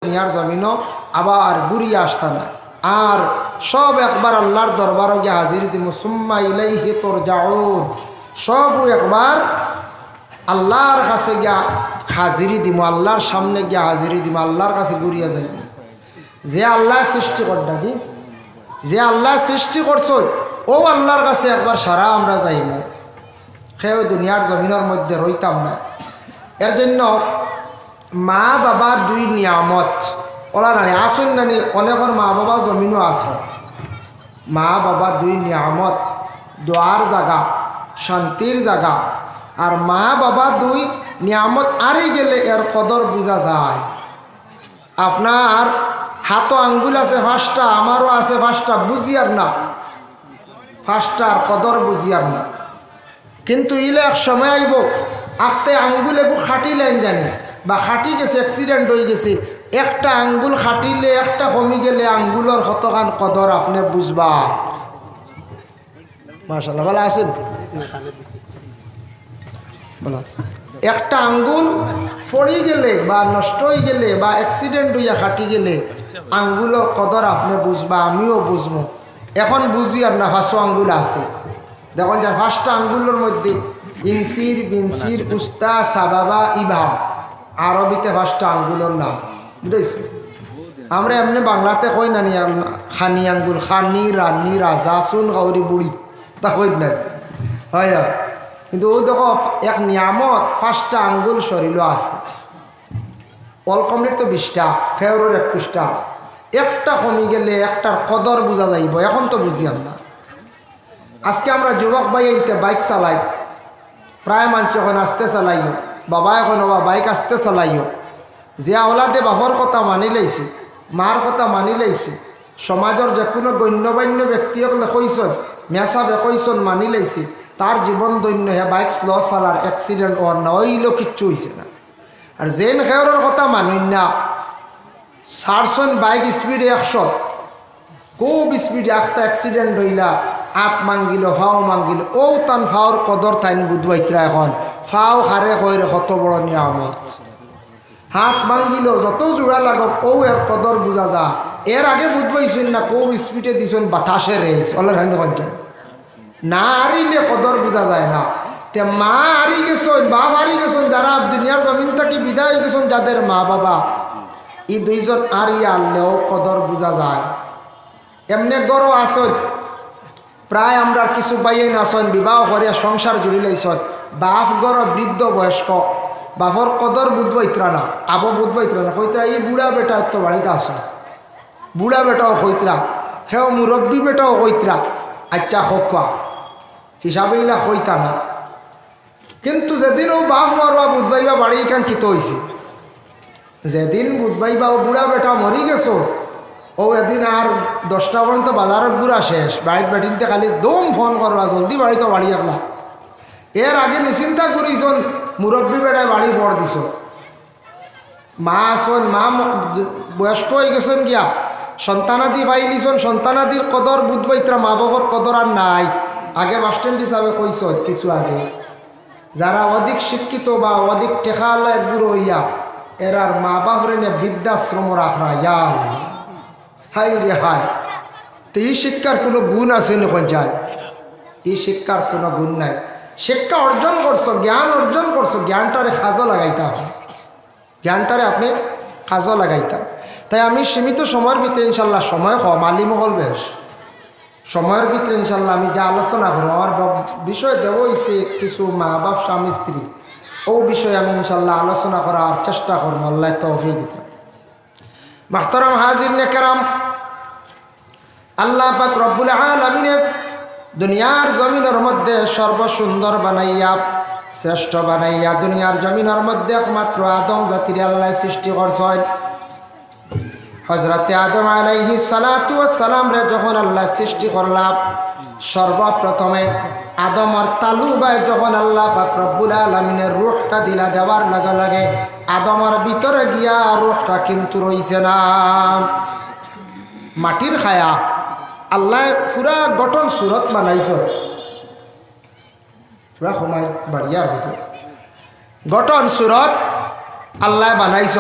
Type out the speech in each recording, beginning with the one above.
দুনিয়ার জমিনও আবার ঘুরিয়ে আসতা না আর সব একবার আল্লাহর দরবারও গিয়ে হাজির দিব সুম্মা ইলাইহি তুরজাউন সবও একবার আল্লাহর কাছে গিয়া হাজিরি দিব আল্লাহর সামনে গিয়া হাজিরি দিব আল্লাহর কাছে ঘুরিয়া যাইব যে আল্লাহ সৃষ্টি করডা দি যে আল্লাহ সৃষ্টি করছ ও আল্লাহর কাছে একবার সারা আমরা যাইব সেও দুনিয়ার জমিনের মধ্যে রইতাম না এর জন্য মা বাবা দুই নিয়ামত ওরা নানি আসুন নানি অনেকের মা বাবা জমিনও আছে মা বাবা দুই নিয়ামত দোয়ার জায়গা শান্তির জায়গা আর মা বাবা দুই নিয়ামত আরে গেলে এর কদর বোঝা যায় আপনার হাতও আঙ্গুল আছে 5টা আমারও আছে 5টা বুঝি আর না 5টার কদর বুঝি আর না কিন্তু ইলে এক সময় আইব আখতে আঙ্গুল এবু খাটিলেন জানি বা খাটি গেছে অ্যাক্সিডেন্ট হয়ে গেছে একটা আঙ্গুল খাটিলে একটা কমি গেলে আঙ্গুলের কতখান কদর আপনি বুঝবা মাশাআল্লাহ ভালো আছেন একটা আঙ্গুল ফড়ি গেলে বা নষ্ট হয়ে গেলে বা অ্যাক্সিডেন্ট হইয়া খাটি গেলে আঙ্গুলের কদর আপনি বুঝবা আমিও বুঝবো এখন বুঝি আর না 5 আঙ্গুল আছে দেখুন যার 5টা আঙ্গুলের মধ্যে ইনসির বিনসির উস্তা সাবাবা ইবাম আরবিতে 5টা আঙ্গুলের নাম বুঝেছি আমরা এমনি বাংলাতে কই না খানি আঙ্গুল খানি রানি রাজা সুন গৌরী বুড়ি তা কই না হয় কিন্তু ও দেখো এক নিয়ামত 5টা আঙ্গুল শরীরও আছে অল কমপ্লিট তো 20টা ফেব্রুয়ারি 21টা একটা কমি গেলে একটার কদর বোঝা যাইব এখন তো বুঝিয়াম না আজকে আমরা যুবক ভাই আনতে বাইক চালাই প্রায় মানুষ এখন আসতে চালাইও বাবা এখন বাবা বাইক আসতে চালাইও যে আওলাদে বাবার কথা মানি লাইছে মার কথা মানি লাইছে সমাজের যে কোনো গণ্যমান্য ব্যক্তিসকলে কইসন মেসাবে কইসন মানি লাইছে তার জীবন দৈন্য হে বাইক স্লো চালার অ্যাক্সিডেন্ট ওর না ওইল কিচ্ছু হয়েছে না আর জেন খেয়রের কথা মানুন না সারসন বাইক স্পিডে 100 খুব স্পিডে একটা অ্যাক্সিডেন্ট হইলা আত মাঙ্গিল ফাও মাঙ্গিল ও তান ফাওর কদর তাইন বুধবাইত্রা এখন ফাও হারে কইরে কত বড় নিয়ামত হাত মাঙ্গিল যত জোড়া লাগক ও এর কদর বুঝা যা এর আগে বুধবাইছেন না খুব স্পিডে দিছেন বাতাসে রেস অলার হান্ড পঞ্চায়েত না হারিলে কদর বোঝা যায় না তে মা হারি গেছেন বাপ হারি গেছেন যারা দুনিয়ার জমিন থেকে বিদায় হয়ে গেছেন যাদের মা বাবা এই দুইজন হারিয়ে আনলেও কদর বোঝা যায় এমনি গরো আসন প্রায় আমরা কিছু বাইন আসন বিবাহ করিয়া সংসার জুড়ি লাইছন বাপ গড় বৃদ্ধ বয়স্ক বাপর কদর বুধবৈত্রা না আবো বুধবৈত্রা না কইত্রা এই বুড়া বেটা তো বাড়িতে আসে বুড়া বেটাও কইত্রা হেও মুরব্বী বেটাও কইত্রা আচ্ছা হকা হিসাবে ইলা হইতা না কিন্তু যেদিন ও বাপ মারবা বুধবাইবা বাড়ি এখান কিত হয়েছে যেদিন বুধবাইবা ও বুড়া বেটা মরি গেছো ও এদিন আর 10টা পর্যন্ত বাজারের গুড়া শেষ বাড়িতে বেটিনতে খালি দম ফোন করবা জলদি বাড়িতে বাড়ি একলা এর আগে নিশ্চিন্তা করিছন মুরব্বী বেটায় বাড়ি ভর দিছ মা আসন মা বয়স্ক হয়ে গেছেন গিয়া সন্তানাদি পাইলিছন সন্তানাদির কদর বুধবৈত্রা মা বাবার কদর আর নাই আগে মাস্টার হিসাবে কইস কিছু আগে যারা অধিক শিক্ষিত বা অধিক টেকালা একগুলো হইয়া এরার মা বাপরে নিয়ে বৃদ্ধাশ্রম রাখরা ইয়া হাই রে হাই তো এই শিক্ষার কোনো গুণ আছে না পঞ্চায়েত এই শিক্ষার কোনো গুণ নাই শিক্ষা অর্জন করছো জ্ঞান অর্জন করছো জ্ঞানটারে কাজও লাগাইতে আপনি জ্ঞানটারে আপনি কাজও লাগাইতাম তাই আমি সীমিত সময়ের ভিতরে ইনশাল্লাহ সময় কম আলিমহল বেশ সময়ের ভিতরে ইনশাল্লাহ আমি যা আলোচনা করবো আমার বিষয় দেব হয়েছে কিছু মা বাপ স্বামী স্ত্রী ও বিষয়ে আমি ইনশাল্লাহ আলোচনা করার চেষ্টা করবো আল্লাহ তৌফিক দিতে মাহতারাম হাজির নেকেরাম আল্লাহ পাক রব্বুল আলামিন দুনিয়ার জমিনের মধ্যে সর্বসুন্দর বানাইয়া শ্রেষ্ঠ বানাইয়া দুনিয়ার জমিনের মধ্যে একমাত্র আদম জাতির আল্লাহ সৃষ্টি করছেন হযরতে আদম আলাইহিস সালাতু ওয়াস সালাম রে যখন আল্লাহ সৃষ্টি করলাম সর্বপ্রথমে আদমর তালুবায় যখন আল্লাহ পাক রব্বুল আলামিনের রূহটা দিলা দেওয়ার লগে লগে আদমর ভিতরে গিয়া রূহটা কিন্তু রইছে না মাটির খায়া আল্লাহ পুরা গঠন সুরত বানাইছ পুরা সময় বাড়িয়ার ভিতরে গঠন সুরত আল্লাহ বানাইছ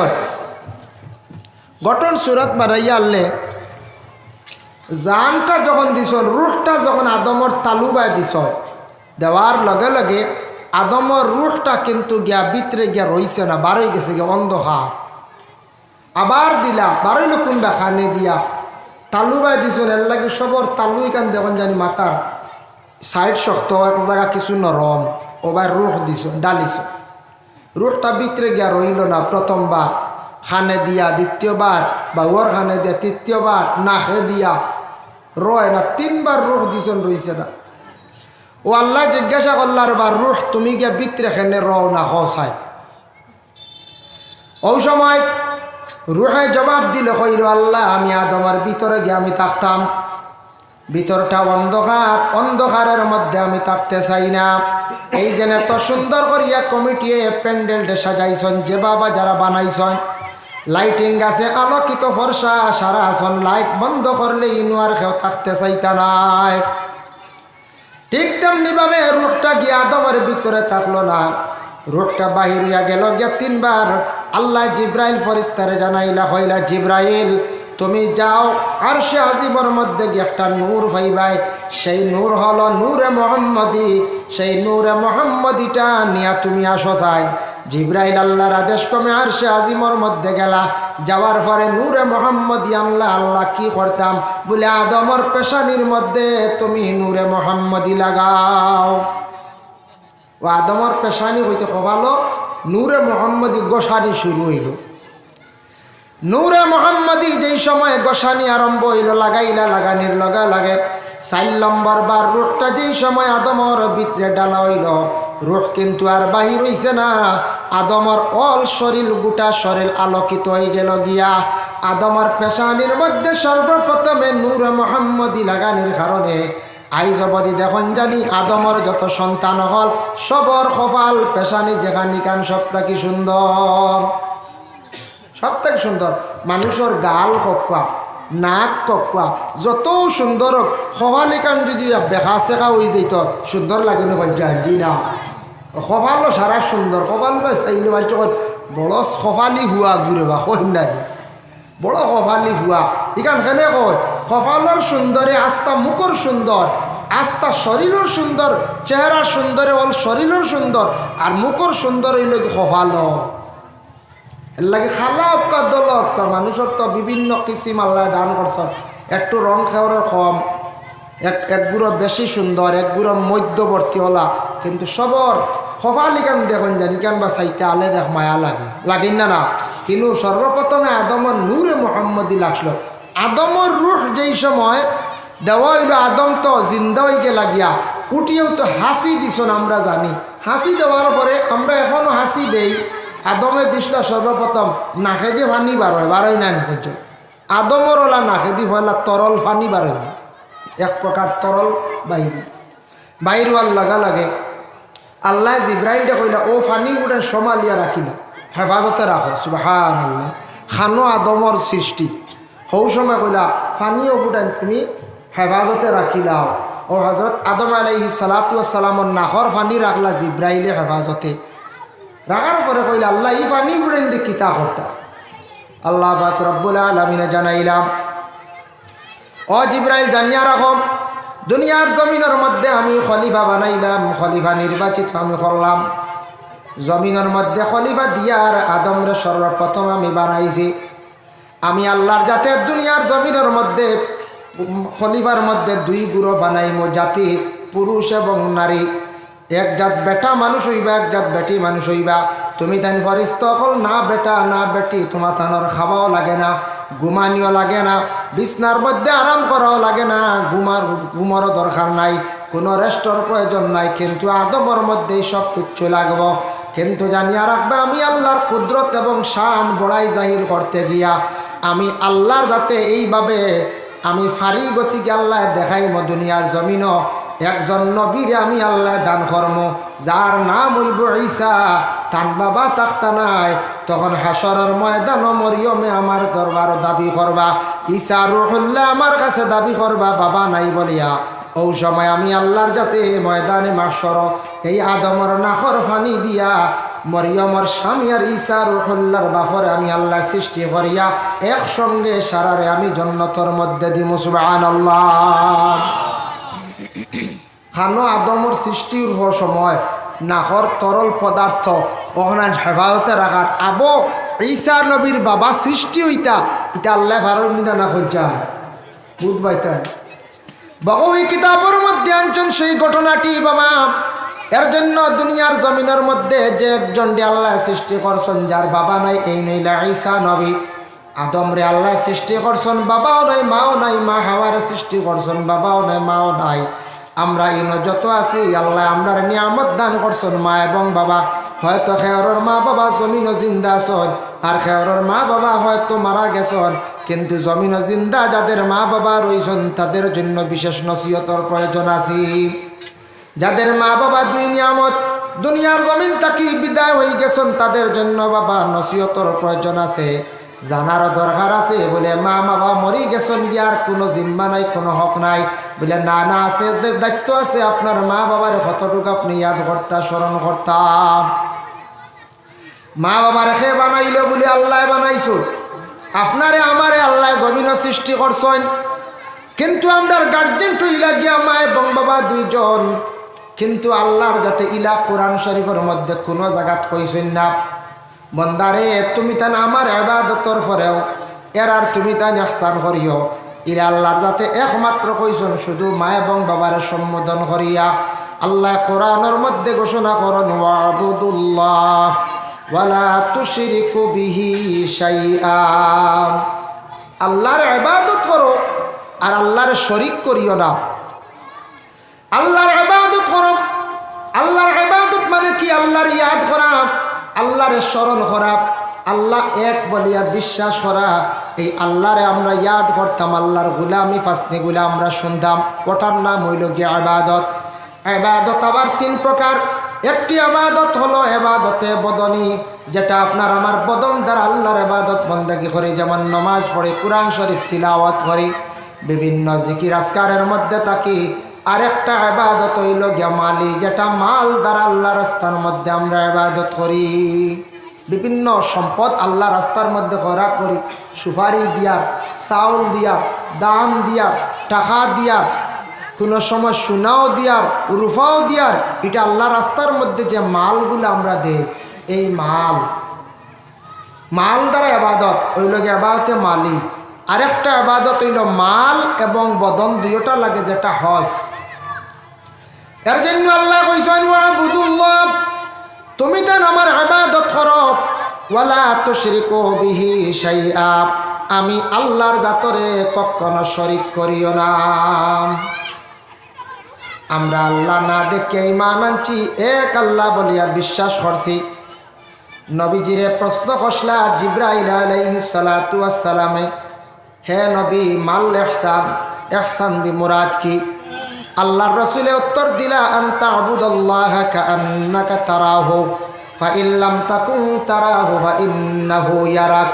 গঠন সুরত বাড়াইয়া আনলে জানটা যখন দিছ, রুহটা যখন আদমর তালুবায় দিছ, দেওয়ার লগে লগে আদমর রুহটা কিন্তু গিয়া ভিতরে গিয়া রইছে না, বারোই গেছে গিয়া অন্ধকার। আবার দিলা বারোইল কোন খানে দিয়া তালুবায় দিছ, এর লাগে সবর তালুই কান দেখুন জানি মাথার সাইড শক্ত, এক জায়গা কিছু নরম, ওবার রুহ দিছ, ডালিছ, রুহটা ভিতরে গিয়া রইল না। প্রথমবার খানে দিয়া, দ্বিতীয়বার বা ওর খানে দিয়া, তৃতীয়বার নাকে দিয়া রয় না, তিনবার রুহ দিছন, রইছে না। ও আল্লাহ জিজ্ঞাসা করলার বা রুহ তুমি গিয়া ভিতরে খেনে রও না হসাই। ওই সময় রুহে জবাব দিল, কইল আল্লাহ আমি আদমের ভিতরে গিয়ে আমি থাকতাম, ভিতরটা অন্ধকার, অন্ধকারের মধ্যে আমি থাকতে চাই না। এই জন্য এত সুন্দর করিয়া কমিটি প্যান্ডেলটা সাজাইছন, যে বাবা যারা বানাইছন, লাইটিং আছে, আলোকিত ফর্সা সারা আসন, লাইট বন্ধ করলে ইনুয়ার কেউ থাকতে চাইতা নাই। ঠিক তেমনি ভাবে রুহটা গিয়ে আদমের ভিতরে থাকলো না, রুহটা বাহির হইয়া গেল গিয়া। তিনবার আল্লাহ জিব্রাইল ফেরেশতারে জানাইলা, হইলা জিব্রাইল তুমি যাও, আরশে আজিমের মধ্যে গিয়ে একটা নূর পাইবাই, সেই নূর হলো নূরে মুহাম্মদী, সেই নূরে মুহাম্মদীটা নিয়া তুমি আসো চাই। জিব্রাইল আল্লাহর আদেশ কমে আরশে আজিমের মধ্যে গেলা, যাওয়ার পরে নূরে মুহাম্মদী আল্লাহ আল্লাহ কি করতাম বলে আদমর পেশানির মধ্যে তুমি নূরে মুহাম্মদী লাগাও। ও আদমর পেশানি হইতে কবালো নূরে মুহাম্মদী গোসানি শুরু হইল। নূরে মুহাম্মদী যেই সময় গোসানি আরম্ভ হইল, লাগাইলা, লাগানির লগা লাগে 4 নম্বর বার রুহটা যেই সময় আদমর ভিতরে ডালা হইল, রুহ কিন্তু আর বাহির হইছে না। আদমর অল শরীর, গোটা শরীর আলোকিত হয়ে গেল গিয়া। আদমর পেশানির মধ্যে সর্বপ্রথমে নূরে মুহাম্মদী লাগানির কারণে আইজ অবধি দেখুন জানি আদমর যত সন্তান হল সবর কপাল পেশানি যেখানে কান সবটা কি সুন্দর, সবথেকে সুন্দর। মানুষের গাল কক্কা, নাক কক্কা যত সুন্দর হোক, কপালি কান যদি বেখা চেখা হয়ে যেত সুন্দর লাগে না? জি না, কপালও সারা সুন্দর। কপাল বা চাইলে মানুষ বড় কপালি হুয়া ঘুরে বা কহিনানি বড় কপালি হুয়া ইখান খেলে কয় কপালের সুন্দরে আস্থা মুখর সুন্দর, আস্থা শরীরের সুন্দর, চেহারা সুন্দরে বল শরীরের সুন্দর, আর মুখর সুন্দর হইল কপাল। এর লাগে খালা অক্কা দল অক্কা মানুষের তো বিভিন্ন কিসিম আল্লাহ দান করছেন। একটু রং খেওয়ার কম, এক গুঁড়ো বেশি সুন্দর, এক গুঁড়ো মধ্যবর্তী হলা, কিন্তু সবর কপালিকান দেখুন জানি কেন বা চাইতে আলে দেখ মায়া লাগে, লাগেন না না? কিন্তু সর্বপ্রথমে আদমর নূরে মুহাম্মদী লাগলো। আদমর রুহ যেই সময় দেওয়া হইল, আদম তো জিন্দা হইকে লাগিয়া উঠিয়েও তো হাসি দিছন আমরা জানি। হাসি দেওয়ার পরে আমরা এখনও হাসি দেই। আদমে দিসলা সর্বপ্রথম নাকে দিয়ে পানি বার হয়, বারোই না নিখোঁজ। আদমর ওলা নাকে দিয়ে হইলা তরল পানি বার হইল, এক প্রকার তরল বাইর হওয়ার লাগা লাগে আল্লাহ জিব্রাইলটা কইলা ও পানি উড়ে সমালিয়া রাখিলা, হেফাজতে রাখো। সুবহানাল্লাহ, খানো আদমর সৃষ্টি হৌ সময় কইলা পানিও উঠান তুমি হেফাজতে রাখিলাও। ও হজরত আদম আলাইহিস সালাতু ওয়াস সালামর নাহর পানি রাখলা জিব্রাইলে হেফাজতে রাখার পরে কইলা আল্লাহ এই পানি উড়েন দিয়ে কিতা করতা। আল্লাহ পাক রব্বুল আলামিনে জানাইলাম, ও জিব্রাইল জানিয়া রাখো, দুনিয়ার জমিনের মধ্যে আমি খলিফা বানাইলাম, খলিফা নির্বাচিত আমি করলাম। জমিনের মধ্যে খলিফা দিয়ার আদমরে সর্বপ্রথম আমি বানাইছি। আমি আল্লাহর যাতে দুনিয়ার জমিনের মধ্যে খলিফার মধ্যে 2 গুরু বানাইমো, জাতি পুরুষ এবং নারী। এক জাত বেটা মানুষ হইবা, এক জাত বেটি মানুষ হইবা। তুমি তাই ফরিস্ত হল না বেটা না বেটি, তোমার থানোর খাওয়াও লাগে না, ঘুমানিও লাগে না, বিছনার মধ্যে আরাম করাও লাগে না, ঘুমারও দরকার নাই, কোনো রেস্টর প্রয়োজন নাই। কিন্তু আদমের মধ্যেই সব কিচ্ছু লাগবো। কিন্তু জানিয়া রাখবে আমি আল্লাহর কুদরত এবং শান বড়াই জাহির করতে গিয়া আমি আল্লাহর যাতে এইভাবে আমি ফারি গতিকে আল্লাহ দেখাইম দুনিয়ার জমিনও একজন নবীরে আমি আল্লাহ দান কর্ম, যার নাম হইব ঈসা। তান বাবা তাখতা নাই, তখন হাসরের ময়দান মরিয়মে আমার দরবার দাবি করবা, ঈসা রুহুল্লাহ আমার কাছে দাবি করবা বাবা নাই বলিয়া। ও সময় আমি আল্লাহর যাতে ময়দানে মাহশর এই আদমর নাখর ফানি দিয়া মরিয়মর স্বামী আর ঈসা রুহুল্লাহর বাপরে আমি আল্লাহ সৃষ্টি করিয়া একসঙ্গে সারারে আমি জান্নাতের মধ্যে দিমু সুবহানাল্লাহ। খানো আদমর সৃষ্টির সময় নাহর তরল পদার্থ ওখানে হেফাজতে রাখার আবো ঈসা নবীর বাবা সৃষ্টি হইতা এটা আল্লাহ ভারত নিদা না খুলছা বুঝবাইতেন বগবী কিতাবের মধ্যে আনছেন সেই ঘটনাটি বাবা। এর জন্য দুনিয়ার জমিনের মধ্যে যে একজন আল্লাহ সৃষ্টি করছেন যার বাবা নাই এই নইলা ঈসা নবী। আদম রে আল্লাহ সৃষ্টি করছেন বাবাও নাই মাও নাই, মা হাওয়ারে সৃষ্টি করছেন বাবাও নাই মাও নাই। আমরা ইনো যত আছি আল্লাহ আমরার নিয়ামত দান করছেন মা এবং বাবা। হয়তো খেয়রের মা বাবা জমিনও জিন্দা আছেন আর খেয়রের মা বাবা হয়তো মারা গেছেন, কিন্তু জমিনও জিন্দা যাদের মা বাবা রয়েছেন তাদের জন্য বিশেষ নসিহতের প্রয়োজন আছে। যাদের মা বাবা দুই নিয়ামত দুনিয়ার জমিন থাকি বিদায় হয়ে গেছেন তাদের জন্য বাবা নসিহতের প্রয়োজন আছে, জানারও দরকার আছে। বলে মা বাবা মরি গেছেন গিয়ার কোনো জিম্মা নাই, কোনো হক নাই। বলে না না আছে, দায়িত্ব আছে আপনার মা বাবার কতটুকু আপনি ইয়াদ করতা স্মরণ করতাম। মা বাবা রেখে বানাইল বলে আল্লাহ বানাইছো আপনারে আমারে আল্লাহ জমিনও সৃষ্টি করছেন, কিন্তু আমরার গার্জেন তো ইলা গিয়া মা এবং বাবা দুইজন, কিন্তু আল্লাহর যাতে ইলা কোরআন শরীফের মধ্যে কোনো জায়গাত কইছেন না বন্দারে তুমি তান আমার ইবাদতর পরেও এর আর তুমি তান ইহসান করিও। ইরা আল্লাহর যাতে একমাত্র কইছেন শুধু মা এবং বাবার সম্বোধন করিয়া। আল্লাহ কোরআনের মধ্যে ঘোষণা করেন ওয়াবুদুল্লাহ ওয়ালা তুশরিকু বিহি শাইআ, আল্লাহর ইবাদত করো আর আল্লাহর শরীক করিও না। আল্লাহর ইবাদত করো, আল্লাহর ইবাদত মানে কি? আল্লাহর ইয়াদ করা, আল্লাহর স্মরণ করা, আল্লাহ এক বলিয়া বিশ্বাস করা। এই আল্লাহরে আমরা ইয়াদ করতাম, আল্লাহর গুলামি ফাসনিগুলা আমরা শুনতাম, ওটার নাম হইল গিয়ে ইবাদত। ইবাদত আবার তিন প্রকার। একটি ইবাদত হলো ইবাদতে বদনি, যেটা আপনার আমার বদন দ্বারা আল্লাহর ইবাদত বন্দেগী করে, যেমন নামাজ পড়ে, কোরআন শরীফ তিলাওয়াত করি, বিভিন্ন জিকির আজকারের মধ্যে থাকি। আরেকটা ইবাদত হইল গিয়া মালি, যেটা মাল দ্বারা আল্লাহ রাস্তার মধ্যে আমরা ইবাদত করি। বিভিন্ন সম্পদ আল্লাহ রাস্তার মধ্যে খরচ করি, সুপারি দিয়ার, চাউল দিয়ার, দান দিয়ার, টাকা দিয়ার, কোনো সময় সোনাও দিয়ার, রূপাও দিয়ার। এটা আল্লাহ রাস্তার মধ্যে যে মালগুলো আমরা দেই, এই মাল দ্বারা ইবাদত হইল গিয়া ইবাদতে মালি। আরেকটা ইবাদত হইল মাল এবং বদন দুইটা লাগে, যেটা হজ। এর জন্য আল্লাহ কইছেন ওয়াবুদুল্লাহ, তুমি তান আমার ইবাদত করো, ওয়ালা তুশরিকু বিহি শাইআ, আমি আল্লাহর জাতরে কখনো শরীক করিও না। আমরা আল্লাহ না দেখে ঈমান আনছি, এক আল্লাহ বলিয়া বিশ্বাস করছি। নবীজিরে প্রশ্ন করলা জিবরাইল আলাইহিস সালাতু ওয়াস সালামে, হে নবী মাল ইহসান, ইহসান দি মুরাদ কি? আল্লাহর রাসূলে উত্তর দিলা আনতা আবুদাল্লাহ কাআন্নাকা তারাহু ফাইন লাম তাকুন তারাহু ফাইন্নাহু ইয়ারাক।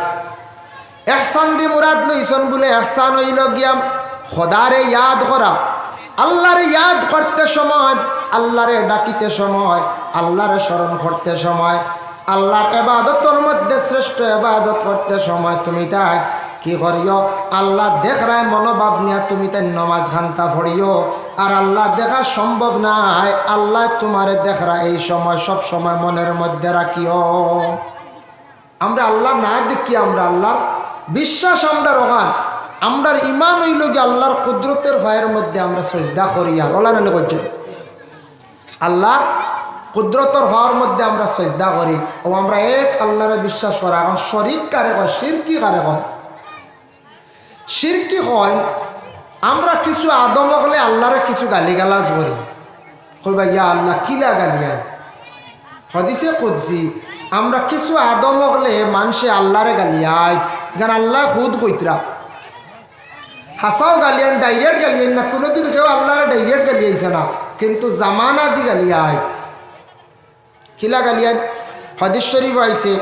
ইহসান দি মুরাদ লইছেন বলে ইহসান হইল গিয়া খোদারে ইয়াদ করা। আল্লাহরে ইয়াদ করতে সময়, আল্লাহরে ডাকিতে সময়, আল্লাহরে স্মরণ করতে সময়, আল্লাহর ইবাদতের মধ্যে শ্রেষ্ঠ ইবাদত করতে সময় তুমি তাই কি করিও? আল্লাহ দেখরায় মনোভাব নিয়া তুমি তাই নমাজ খান্তা পড়িও। আর আল্লাহ দেখা সম্ভব নাই, আল্লাহ তোমারে দেখরা এই সময় সব সময় মনের মধ্যে রাখিও। আমরা আল্লাহ না দেখি, আমরা আল্লাহর বিশ্বাস আমরা রোগান, আমরার ইমান হইল গিয়ে আল্লাহর কুদরতের ভাইয়ের মধ্যে আমরা সজদা করিয়া ওলানো করছি। আল্লাহর কুদরতর হওয়ার মধ্যে আমরা সজদা করি ও আমরা এক আল্লাহরে বিশ্বাস করা। এখন শরীক কারে কয়? শিরকি কারে কয়? শিরকি হয় আমরা কিছু আদম হলে আল্লাহরে কিছু গালিগালাজ করি, কইবা ইয়া আল্লাহ কিলা গালিয়া। হাদিসে কুদসি আমরা কিছু আদম হলে মানুষে আল্লাহরে গালিয়ায়, গান আল্লাহ খুদ কইতরা হাসাও গালিয়ান, ডাইরেক্ট গালিয়ান না। কোনোদিন কেউ আল্লাহরে ডাইরেক্ট গালিয়াইছে না, কিন্তু জামানা দি গালিয়ায়। কিলা গালিয়ান? হাদিস শরীফ আইছে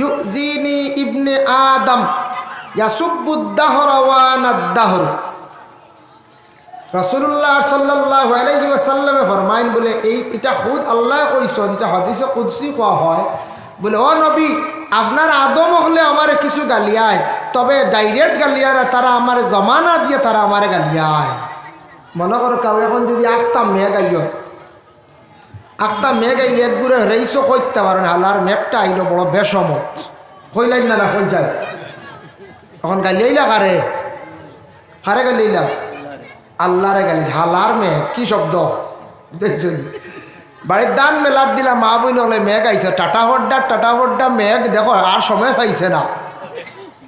ইউজিনি ইবনে আদম ইয়াসুবুদ্দাহর ওয়ানাদ্দাহর। রাসূলুল্লাহ সাল্লাল্লাহু আলাইহি ওয়াসাল্লামে ফরমাইন বলে এটা খুদ আল্লাহ কইছেন, এটা হাদিসে কুদসি কোয়া হয়। বলে ও নবী আপনার আদম হলে আমার কিছু গালিয়ায়, তবে ডাইরেক্ট গালিয়ারা তারা আমার জমানা দিয়ে তারা আমার গালিয়ায়। মনে করো কাউ এখন যদি আখতা মেঘ আইয়, আখতা মেঘ আইলে একগুড়ে রেইসও করতে পারেন, হালার মেঘটা আইলো বড় বেসমত কইলাই না না কই যায়। এখন গালিয়াইলা কারে কারে গালিয়াইলা? আল্লাহরে গালি। হালার মেঘ কি শব্দ দেখছেন? বাড়ির দান মেলার দিলাম মা বইন হলে মেঘ আইছে, টাটা হড্ডা মেঘ দেখো আর সময় পাইছে না,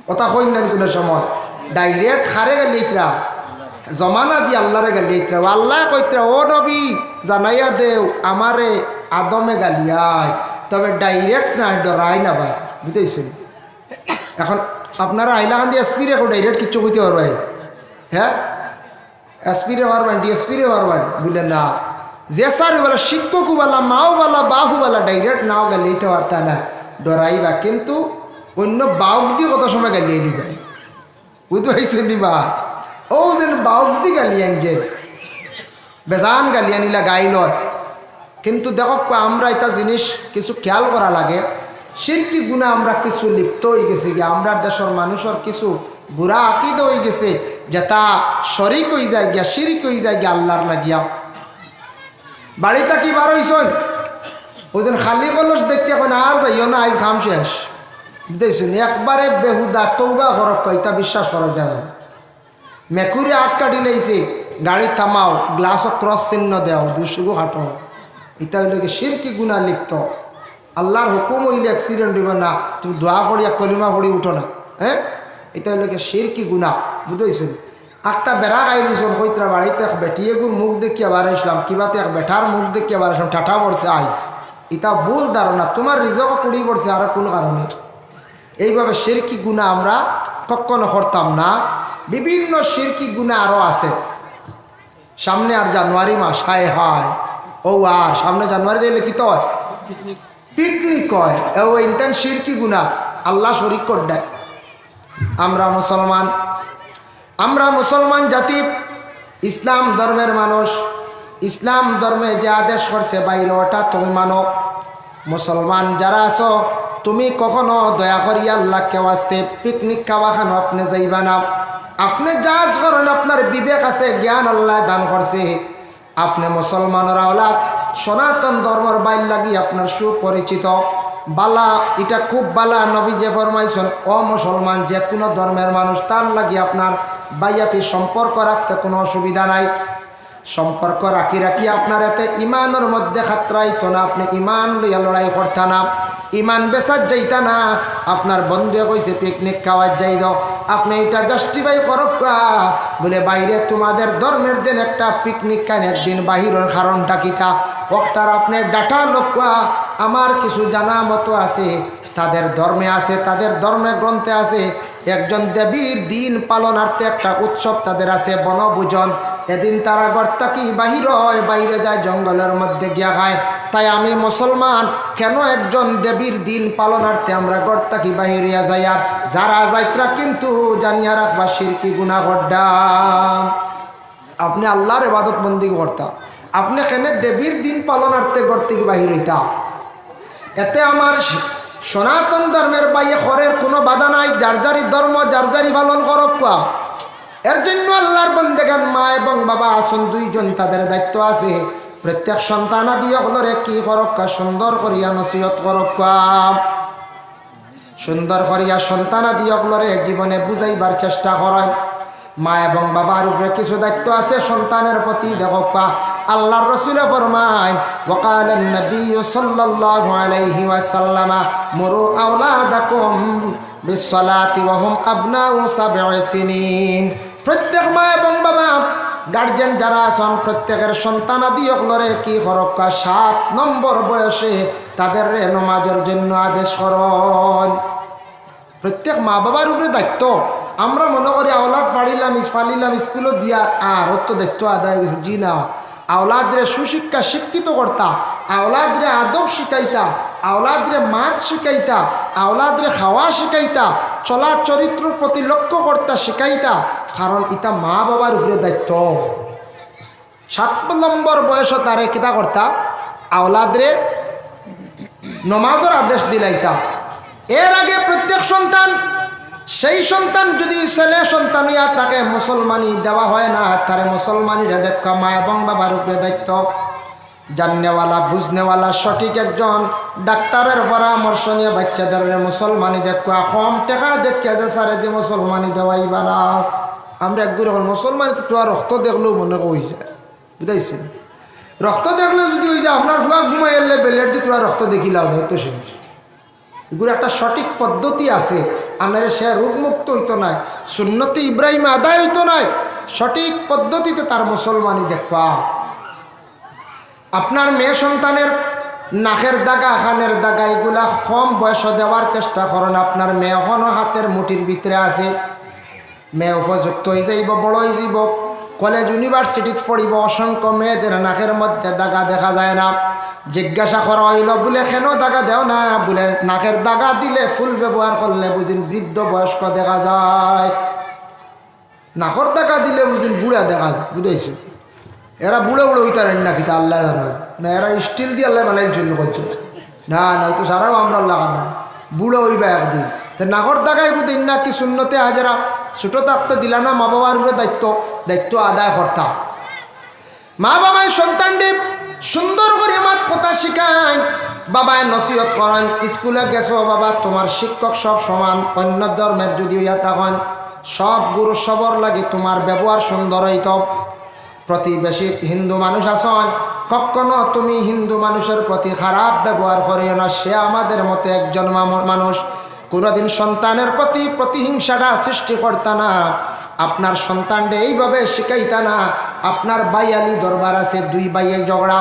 কথা কইন না কোনো সময়। ডাইরেক্ট খারে গালিয়েতরা জমানা দিয়ে আল্লাহরে গালিয়েতরা। আল্লাহ কইতরা ও নবী জানাইয়া দেও আমারে আদমে গালিয়ায়, তবে ডাইরেক্ট না ডরাই না ভাই, বুঝতেছেন? এখন আপনারা আইলাখান দিয়ে এসপিরে ডাইরেক্ট কিচ্ছু কইতে পারবেন? হ্যাঁ এসপিরে পারবেন, ডিএসপিরে পারবেন? বলে না, যে সারি বলা শিক্ষকও বলা মাও বলা বাহু বলা ডাইরেক্ট নাও গালিতে পারতা না, ডরাইবা। কিন্তু অন্য বাউক দিয়ে কত সময় গালিয়ে নিবে, বুঝতে পারছেন দিবা? ও যেন বাউক দি গালিয়ে আনছেন, বেজান গালিয়া নিলা গাই লয়। কিন্তু দেখো আমরা এটা জিনিস কিছু খেয়াল করা লাগে, শিরকি গুণা আমরা কিছু লিপ্ত হয়ে গেছি গিয়া, আমরা দেশের মানুষের কিছু বুড়া আকিদ হয়ে গেছে যেটা শরিক হয়ে যায় গিয়া, শিরিক হয়ে যায় গিয়া আল্লাহর লাগিয়া। বাড়িটা কি বার হইছেন ওই দিন খালি কলস দেখতে এখন আর যাইও না, আজ খাম শেষ, বুঝতেছেন? একবারে বেহুদা তৌবা করক, এটা বিশ্বাস করক। দেন মেকুরি আটকা দিলেইছে, গাড়ি থামাও, গ্লাসও ক্রস চিহ্ন দেও, দুশুগো হাঁটো, এটা হইলে কি শিরকি গুণা লিপ্ত। আল্লাহর হুকুম হইলে অ্যাক্সিডেন্ট হইবে না, তুমি দোয়া করিয়া কলিমা পড়ি উঠো না, হ্যাঁ? এটা হইলে কি শিরকি গুণা, বুঝতেছেন? একটা বেড়া গাই দিয়েছেন কইতরা বাড়িতে এক বেটিয়ে গুর মুখ দেখিয়া বাড়াইছিলাম, কিবাতে এক বেটার মুখ দেখিয়া বাড়াইছিলাম, ঠাঠা পড়ছে আইস, এটা ভুল ধারণা, তোমার রিজকও কুড়ি পড়ছে আর কোনো কারণে। এইভাবে শিরকি গুণা আমরা কখনো করতাম না। বিভিন্ন শিরকি গুণা আরও আছে। সামনে আর জানুয়ারি মাস, হায় হায় ও আর সামনে জানুয়ারি দিলে কি তো হয়? পিকনিক হয়। ও ইনতেন শিরকি গুণা, আল্লাহ শরিক করে দেয়। আমরা মুসলমান জাতি, ইসলাম ধর্মের মানুষ, ইসলাম ধর্মে যে আদেশ করছে বাইরে ওটা তুমি মানো। মুসলমান যারা আছো তুমি কখনো দয়া করি আল্লাহকে ওয়াস্তে পিকনিক খাওয়া খানো আপনি যাইবা না। আপনি জাজ করেন, আপনার বিবেক আছে, জ্ঞান আল্লাহ দান করছে, আপনি মুসলমানের আওলাদ, সনাতন ধর্মের বাইর লাগি আপনার সুপরিচিত বালা, এটা খুব বালা। নবী যে ফরমাইছেন ও মুসলমান যে কোনো ধর্মের মানুষ তার লাগি আপনার বাইয়াফি সম্পর্ক রাখতে কোনো অসুবিধা নাই। সম্পর্ক রাখি আপনার এতে ইমানের মধ্যে খাতরাইতো না, আপনি ইমান লইয়া লড়াই করতা না, ইমান বেসার যাইতা না। আপনার বন্ধু কইছে পিকনিক খাওয়ার যাই দাও, আপনি এটা জাস্টিফাই করক বলে বাইরে তোমাদের ধর্মের যেন একটা পিকনিক খান একদিন বাহিরের কারণটা কিতা ওটার আপনি ডাটা লোক। আমার কিছু জানা মতো আছে, তাদের ধর্মে আছে, তাদের ধর্মে গ্রন্থে আছে, একজন দেবীর দিন পালনার্থে একটা উৎসব তাদের আছে বনভোজন। এদিন তারা গর্তা কি বাহির হয়, বাইরে যায় জঙ্গলের মধ্যে গিয়া খায়। তাই আমি মুসলমান কেন একজন দেবীর দিন পালনার্থে আমরা গর্তা কি বাহিরিয়া যাই, আর যারা যাইত্রা কিন্তু জানিয়া রাখবা শিরকি গুনাহ করডা। আপনি আল্লাহর ইবাদত বন্দি করতা, আপনি কেন দেবীর দিন পালনার্থে গর্তে কি বাহির হইতা? এতে আমার সনাতন ধর্মের বাইরে খরের কোনো বাধা নাই, যার যারি ধর্ম যার যারি পালন করক। এর জন্য আল্লাহর বন্দেগান মা এবং বাবা আসুন দুইজন, তাদের দায়িত্ব আছে প্রত্যেক সন্তানাদি হলরে কি করক, সুন্দর করিয়া নসিহত করক, সুন্দর করিয়া সন্তানাদি হলরে জীবনে বুঝাইবার চেষ্টা করেন। মা এবং বাবার উপরে কিছু দায়িত্ব আছে সন্তানের প্রতি। দেখো আল্লাহর রাসূল ফরমায় ওয়াকালান নবী সাল্লাল্লাহু আলাইহি ওয়াসাল্লাম মুরু আওলাদাকুম বিসসালাতি ওয়া হুম আবনাউ সাব'i সিনিন। প্রত্যেক মা এবং বাবা গার্জেন যারা আছেন প্রত্যেকের সন্তানাদি হলরে কি করক, 7 নম্বর বয়সে তাদের নামাজের জন্য আদেশ করন। প্রত্যেক মা বাবার উপরে দায়িত্ব। আমরা মনে করি আওলাদ ফালিলাম স্কুলে দিয়ার আর অত দায়িত্ব আদায় হয়ে গেছে। জি না, আওলাদরে সুশিক্ষা শিক্ষিত করতা, আওলাদরে আদব শিখাইতা, আওলাদরে মাত শিখাইতা, আওলাদরে খাওয়া শিখাইতা, চলা চরিত্রের প্রতি লক্ষ্য করতা শিখাইতা, কারণ ইটা মা বাবার উপরে দায়িত্ব। 7 নম্বর বয়স তারে কিতা করতা, আওলাদরে নমাজের আদেশ দিলাইতাম। এর আগে প্রত্যেক সন্তান, সেই সন্তান যদি ছেলে সন্তান ইয়া তাকে মুসলমানি দেওয়া হয় না, তারে মুসলমানিরা দেখা মা এবং বাবার উপরে দায়িত্ব। জাননেওয়ালা বুঝনেওয়ালা সঠিক একজন ডাক্তারের পরামর্শ নিয়ে বাচ্চাদের মুসলমানি দেখা, কম টাকা দেখে যে সারে দিয়ে মুসলমানি দেওয়াই বানা। আমরা একগুলো মুসলমানি তো আর রক্ত দেখলেও মনে হয়ে যায়, বুঝাইছেন? রক্ত দেখলে যদি ওই যে আপনার ফুয়া ঘুমাই এলে বেলের দিয়ে তোরা রক্ত দেখিলাম হয়তো শেষ। এগুলো একটা সঠিক পদ্ধতি আছে, আপনারা সে রোগমুক্ত হইতো নাই, সুন্নতি ইব্রাহিম আদায় হইতো নাই, সঠিক পদ্ধতিতে তার মুসলমানি দেখবা। আপনার মেয়ে সন্তানের নাকের দাগা, কানের দাগা এগুলা কম বয়স দেওয়ার চেষ্টা করেন। আপনার মেয়ে এখনও হাতের মুঠির ভিতরে আছে, মেয়ে উপযুক্ত হয়ে যাইব, বড় হয়ে যাইব, কলেজ ইউনিভার্সিটিতে পড়িব, অসংখ্য মেয়েদের নাকের মধ্যে দাগা দেখা যায় না। জিজ্ঞাসা করা হইল বলে কেন দাগা দেও না, বলে নাকের দাগা দিলে ফুল ব্যবহার করলে বুঝিন বৃদ্ধ বয়স্ক দেখা যায়, নাকের দাগা দিলে বুঝিন বুড়া দেখা যায়, বুঝেছি? এরা বুড়ো বুড়ো হইতারেন না কিতা আল্লাহ জানো না, এরা স্টিল দিয়ে আল্লাহ বানাইল জন্য করছে না, তো সারাও আমরা আল্লাহ না, বুড়ো হইবা একদিন। তো নাকর দাগাই বুঝিন না কি শূন্যতে হাজারা ছোটো থাকতে দিলা না, মা বাবার উপরে দায়িত্ব আদায় করতাম। মা বাবাই সন্তানটি সুন্দর করে মাত কথা শিখায়, বাবায় নসিহত করেন, স্কুলে গেছো বাবা তোমার শিক্ষক সব সমান, অন্য ধর্মের যদি হইয়া তখন সব গুরু সবর লাগে তোমার ব্যবহার সুন্দর হইত। প্রতিবেশী হিন্দু মানুষ আছেন, কখনো তুমি হিন্দু মানুষের প্রতি খারাপ ব্যবহার করিও না, সে আমাদের মতো একজন মানুষ। কোনোদিন সন্তানের প্রতি প্রতিহিংসাটা সৃষ্টি করতা না, আপনার সন্তানটা এইভাবে শিখাইতা না। আপনার বাইয়ালি দরবার আছে, দুই বাইয়ে ঝগড়া,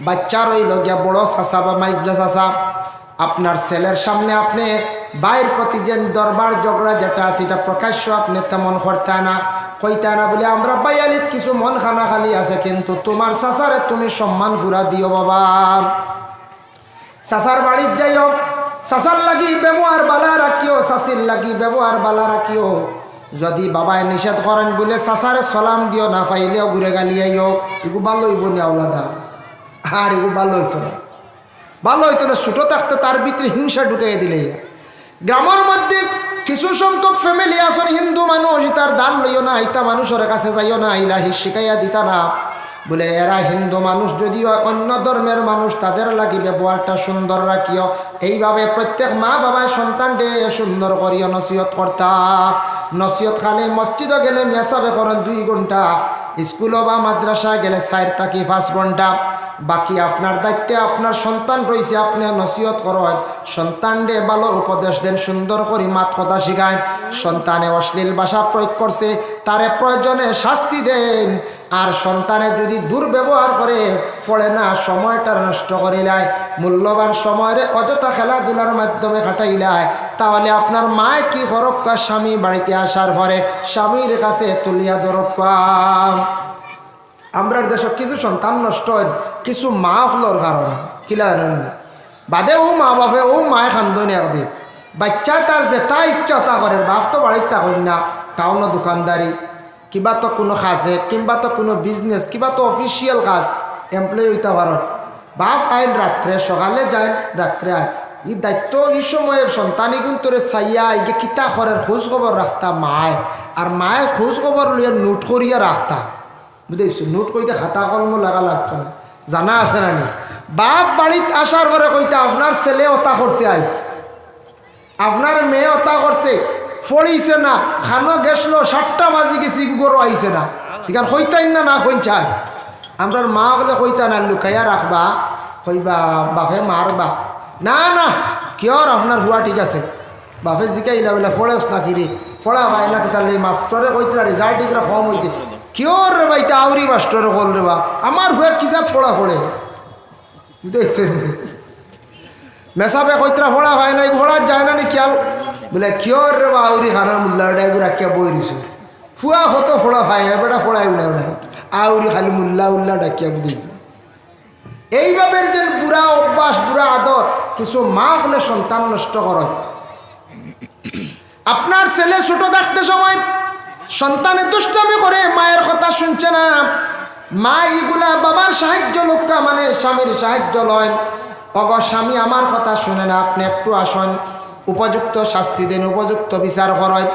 বাচ্চা রইল গিয়া বড় চাষা বা মাইজলা চাষা, আপনার ছেলের সামনে আপনি বাইর প্রতি যে দরবার ঝগড়া যেটা আছে এটা প্রকাশ্য আপনি তেমন করতা না, কইতা না বলে আমরা বাইয়ালিত কিছু মন খানা খালি আছে, কিন্তু তোমার চাষারে তুমি সম্মান ফুরা দিও বাবা। চাষার বাড়ির যাইও, চাষার লাগি ব্যবহার বালা রাখিও, চাষির লাগি ব্যবহার বালা রাখিও। যদি বাবায় নিষেধ করেন বলে চাষারে সালাম দিও, না পাইলেও ঘুরে গালিয়াইও, এগু ভালো হইব না আওলাদা, আর এগু ভালো হইতো না, ভালো হইতো না। ছোটো থাকতে তার ভিতরে হিংসা ঢুকাই দিলে। গ্রামের মধ্যে কিছু সংখ্যক ফ্যামিলি আসন হিন্দু মানুষ, তার দান লইও না, ইতা মানুষের কাছে যাইও না, ইলাহি শিখাইয়া দিতা না, বলে এরা হিন্দু মানুষ যদিও অন্য ধর্মের মানুষ, তাদের লাগি ব্যবহারটা সুন্দর রাখিও। এইভাবে প্রত্যেক মা বাবায় সন্তানকে সুন্দর করিও নসিহত করতা। নসিহত খালি মসজিদও গেলে মেসাবে করেন 2 ঘন্টা, স্কুলও বা মাদ্রাসা গেলে 4 থেকে 5 ঘন্টা। বাকি আপনার দায়িত্বে আপনার সন্তান রয়েছে, আপনি নসিহত করেন, সন্তানকে ভালো উপদেশ দেন, সুন্দর করে মাত কথা শিখায়। সন্তানে অশ্লীল ভাষা প্রয়োগ করছে, তারে প্রয়োজনে শাস্তি দেন। আর সন্তানে যদি দুর্ব্যবহার করে ফলে না, সময়টা নষ্ট করিলায়, মূল্যবান সময়ের অযথা খেলাধুলার মাধ্যমে কাটাইলায়, তাহলে আপনার মায় কি হরক্কা, স্বামী বাড়িতে আসার পরে স্বামীর কাছে তুলিয়া দরক্কা। আমরা দেশ কিছু সন্তান নষ্ট হয় কিছু মা হলোর কারণে, কিলা বাদে ও মা বাপে ও মায় খান্দনি একদিন বাচ্চা তার যেটা ইচ্ছা তা করে, বাপ তো বাড়ির থাকেন না, টাউনও দোকানদারি, কিবা তো কোনো কাজে, কিংবা তো কোনো বিজনেস, কিবা তো অফিসিয়াল কাজ, এমপ্লয়ি হইতে পারেন। বাপ আইন রাত্রে, সকালে যায় রাত্রে আয়, এই দায়িত্ব এই সময়ে সন্তানি গুন্তরে চাইয়া ইগে কিতা করে খোঁজ খবর রাখতা মায়, আর মায়ের খোঁজ খবর লইয়া নোট করিয়া রাখতা, বুঝেছো? নোট কইতে খাতা কলম লাগা লাগতো না, জানা আছে না নি? বাপ বাড়িতে আসার পরে কইতে আপনার ছেলে ওতা করছে, আই আপনার মেয়ে ওতা করছে, ফড়িছে না, খানো গেছলো 7টা বাজি গেছি, গরু আইছে না, ঠিক আছে কইতাই না, না কইছায়। আমরার মা বলে কইতা না, লুকাইয়া রাখবা, কইবা বাপে মারবা না, না কিয়র আপনার হুয়া ঠিক আছে, বাপে জিকাইলা বলে পড়েস না কিরে, পড়া ভাই না, তাহলে মাস্টরে কইতরা রেজাল্ট এগুলো কম হয়েছে, কিয়র রে ভাই তা আউরি মাস্টরে কল রে বা, আমার হুয়া কি জাত ফোড়া পড়ে, বুঝেছেন? মেসাবে কইতরা ফোড়া ভাই না, ঘোড়ার যায় না নি খেয়াল, বলে কিয়র রে বা আউরি খানার মুল্লার ডাইগুলো রাখিয়া বই দিছে, ফুয়া কত ফোড়া ভাই বেটা ফোড়াই উড়াই উড়াই, আউরি খালি মুল্লা উল্লা ডাকিয়া বুঝেছে। এইভাবে যে বুড়া অভ্যাস, বুড়া আদর কিছু মা বলে সন্তান নষ্ট করে। আপনার ছেলে ছোট থাকতে সময় সন্তানে দুষ্টামি করে, মায়ের কথা শুনছে না, মা এইগুলা বাবার সাহায্য লোকা মানে স্বামীর সাহায্য লয়, অগ স্বামী আমার কথা শুনে না, আপনি একটু আসুন, উপযুক্ত শাস্তি দিন, উপযুক্ত বিচার করেন।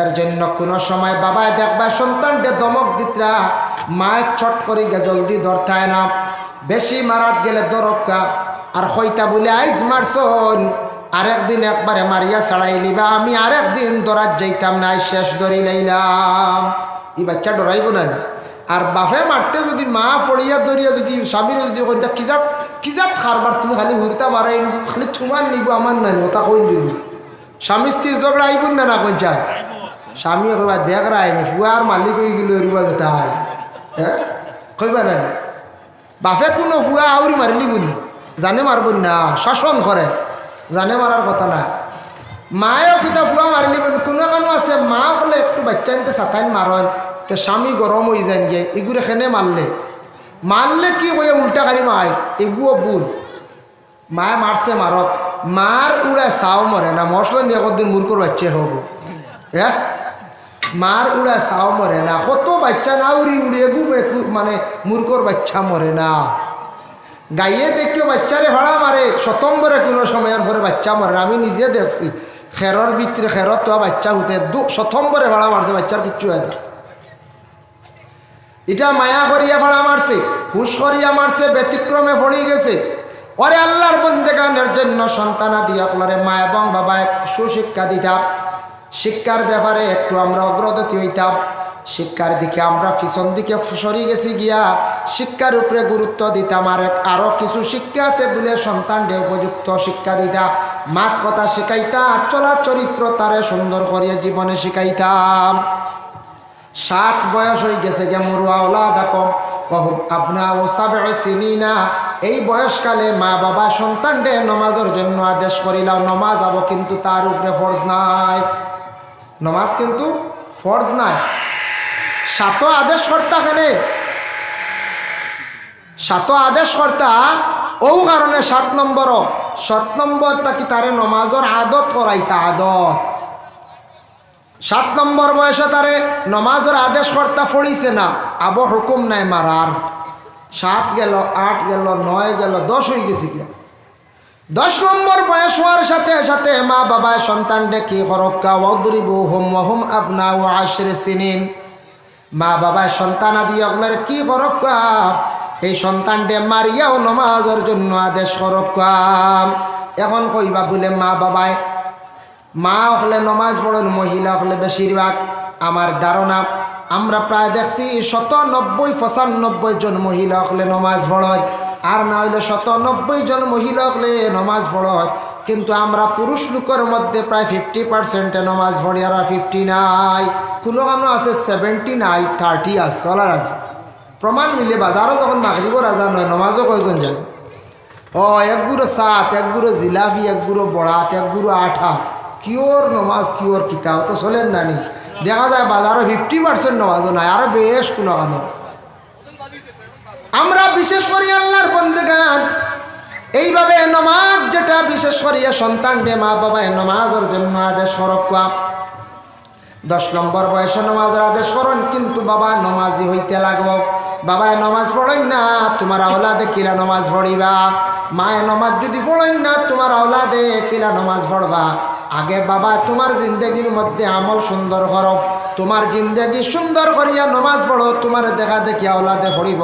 এর জন্য কোনো সময় বাবায় দেখবা সন্তানকে দমক দিতরা, মায়ের ছট করে গে জলদি ধরতায় না, বেশি মারাত গেলে দরকা আর হইতা বলে আইজ মারছন, আরেকদিন একবারে মারিয়া ছাড়াই লিবা, আমি আরেকদিন দরাত যাইতাম না, শেষ ধরি লাইলাম। এই বাচ্চা ডরাইব না। আর বাপে মারতে যদি মা পড়িয়া ধরিয়া যদি স্বামীর যদি কইতা কিজাত খারবার, তুমি খালি হুরতা মারাই নিব, খালি তোমার নিব আমার নাই, ওটা কইন যদি স্বামী স্ত্রীর ঝগড়া আইব না, না কইন চায় স্বামী কইবা দেখ রায়নি ফুয়ার মালিক হয়ে গেল এরবা যেতে হয়, হ্যাঁ কইবা না। বাপে কোনো ফুয়া আউরি মারিলি বুনি জানে মারব না, শাসন করে, জানে মারার কথা না। মায়েও কিতা ফুয়া মারিলি বুনি, কোনো মানুষ আছে মা বলে একটু বাচ্চা নিতে সাতাইন মারেন, তো স্বামী গরম হয়ে যায় গিয়ে এগুলো খেনে মারলে কি কয়ে উল্টা খালি মায়, এগুলো ভুল। মায়ে মারছে মারক, মার উড়ে চাও মরে না, মশলা নিয়ে কদিন মূর্খর বাচ্চা হব, হ্যাঁ মার উড়া চাও মরে না, কত বাচ্চা না উড়ি উড়িয়ে মানে মূর্খর বাচ্চা মরে না। গাইয়ে দেখিও বাচ্চারে ভাড়া মারে, শতম্বরে কোনো সময়ের পরে বাচ্চা মরে না। আমি নিজে দেখছি খেরর ভিতরে খেরত তো বাচ্চা হতে শতম্বরে ভাড়া মারছে, বাচ্চার কিচ্ছু হয় না। এটা মায়া করিয়া ভাড়া মারছে, হুশ করিয়া মারছে, ব্যতিক্রমে পড়ে গেছে। ওরে আল্লাহর বন্দেগানের জন্য সন্তানাদি আপনারে মা এবং বাবায় সুশিক্ষা দিতাম, শিক্ষার ব্যাপারে একটু আমরা অগ্রগতি হইতাম, শিক্ষার দিকে আমরা পিছন দিকে সরে গেছি গিয়া, শিক্ষার উপরে গুরুত্ব দিতাম। আরও কিছু শিক্ষা আছে বলে সন্তানকে উপযুক্ত শিক্ষা দিতা, মাত কথা শিখাইতা, চলা চরিত্র তারে সুন্দর করিয়া জীবনে শিখাইতাম। 7 বয়স হয়ে গেছে যে মুরুয়া ওলাদাকম কহুম আবনা ও সাবঈ সিনিনা, এই বয়সকালে মা বাবা সন্তানকে নমাজের জন্য আদেশ করিলাম। নমাজ আবো কিন্তু তার উপরে ফরজ নাই, নমাজ কিন্তু ফরজ নাই। 7 আদেশ কর্তা খানে 7 আদেশ কর্তা ও কারণে 7 নম্বর তাকে তারে নমাজের আদত করাইতা, আদত। 7 নম্বর বয়সে তারে নমাজের আদেশ কর্তা ফড়িছে না, আবো হুকুম নাই মারার। 7 গেল, 8 গেল, 9 গেল, 10 হয়ে গেছে গিয়া। 10 নম্বর বয়স হওয়ার সাথে সাথে মা বাবায় সন্তানকে কি হরক্কা ওয়াদরিবুহুম ওয়াহুম আবনাউ 10 সিনিন, মা বাবায় সন্তান আদি আপনার কি হরক্কা, এই সন্তানকে মারিয়াও নমাজের জন্য আদেশ হরক্কা। এখন কইবা বলে মা বাবায়, মা হলে নমাজ পড়েন, মহিলা হলে বেশিরভাগ আমার ধারণা আমরা প্রায় দেখছি 90-95 জন মহিলা হলে নমাজ পড়েন, আর না হইলে 90 জন মহিলা হলে নমাজ পড়েন। কিন্তু আমরা পুরুষ লোকের মধ্যে প্রায় 50% নমাজ পড়ি, আর 50 নাই, কোনো কোনো আছে 70 নাই, 30 আছে। চলার আগে প্রমাণ মিলে বাজারও যখন মাগরিবের আজান হয়, নমাজও কয়জন যায়? এক গুঁড়ো সাত, এক গুঁড়ো জিলাপি, এক গুঁড়ো বড়াত, এক গুঁড়ো আঠা, কিওর নমাজ কিওর কিতাব তো চলেন নানি। দেখা যায় বাজারও 50% নমাজও নাই, আরো বেশ কোনো কানো। আমরা বিশেষ করি আল্লাহর বন্দেগান এইভাবে নমাজ, যেটা বিশেষ করিয়া সন্তানকে মা বাবায় নমাজের জন্য আদেশ করক্কা। 10 নম্বর বয়সে নমাজের আদেশ করেন, কিন্তু বাবা নমাজি হইতে লাগব। বাবায় নমাজ পড়েন না, তোমার আওলাদে কিলা নমাজ পড়িবা? মায়ে নমাজ যদি পড়েন না, তোমার আওলাদে কিলা নমাজ পড়বা? আগে বাবা তোমার জিন্দগির মধ্যে আমল সুন্দর করো, তোমার জিন্দগি সুন্দর করিয়া নমাজ পড়ো, তোমার দেখা দেখি আওলাদে পড়িব,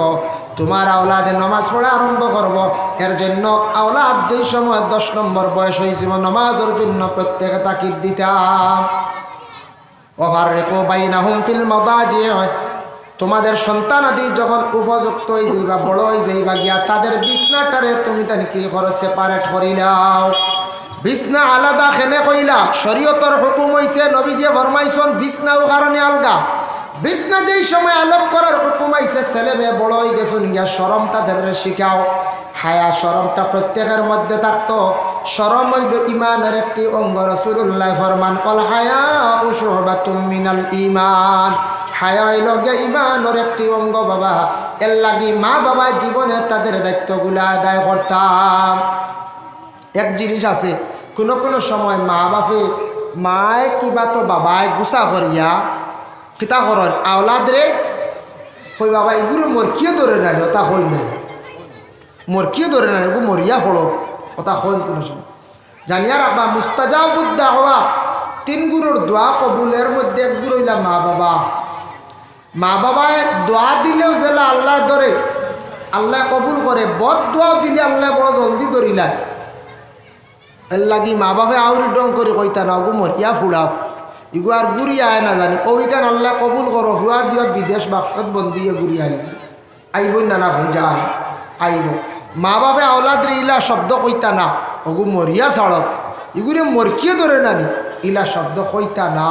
তোমার আওলাদে নমাজ পড়া আরম্ভ করব। এর জন্য আওলাদ যেই সময় 10 নম্বর বয়স হয়েছিল, নমাজের জন্য প্রত্যেকে তাকিদ দিতাম। ওয়াফাররিকু বাইনাহুম ফিল মাদাজি, তোমাদের সন্তান আদি যখন উপযুক্ত হয়ে যাইবা, বড় হয়ে যাইবা গিয়া, তাদের বিছনাটারে তুমি তাহলে কি করো, সেপারেট করিলাও। বিছনা আলাদা খেনে কইলা, শরীয়তর হুকুম হইছে, নবীজি ফরমাইছেন বিছনাও কারণে আলগা। বিছনা যেই সময় আলোক করার হুকুম আইছে, ছেলে মেয়ে বড় হয়ে গেছেন গিয়া, শরম তাদের শিখাও। হায়া শরমটা প্রত্যেকের মধ্যে থাকতো। শরম হইল ইমানের একটি অঙ্গ। রাসূলুল্লাহ ফরমান, কল হায়া শুবাতুম মিনাল ঈমান, হায়া হইল গিয়া ইমানের একটি অঙ্গ বাবা। এর লাগি মা বাবা জীবনে তাদের দায়িত্বগুলো আদায় করতাম। এক জিনিস আছে, কোনো কোনো সময় মা বাপে মায় কিবা তো বাবায় গুছা করিয়া কিতা করেন, আওলাদ রে হই বাবা এগুলো মোর কিয় ধরে নাই তা হই নাই, মরকিও ধরে না এগু মরিয়া হড়ক কথা হল কোনো সময় জানিয়া রাখবা মুস্তাজাবুদ্দা হওয়া 3 গুরুর দোয়া কবুলের মধ্যে এক গুরু হইলা মা বাবা। মা বাবায় দোয়া দিলেও যেলা আল্লাহ ধরে, আল্লাহ কবুল করে। বদ দোয়াও দিলে আল্লাহ বড় জলদি ধরিলায়। এর লাগি মা বাবা আউরি ডং করে কইতা না গু মরিয়া ফুড়াও ইগু আর গুড়ি আয় না জানি ওইখান আল্লাহ কবুল করো হুয়া দিয়া বিদেশ বাক্সত বন্দিয়ে ঘুরি আইব আইব নানা ভাই যায় আইব। মা বাবা আওলাদ ইলা শব্দ কইতা না ওগু মরিয়া ছাড়ক ইগুরে মরকিয়ে ধরে নানি ইলা শব্দ কইতা না।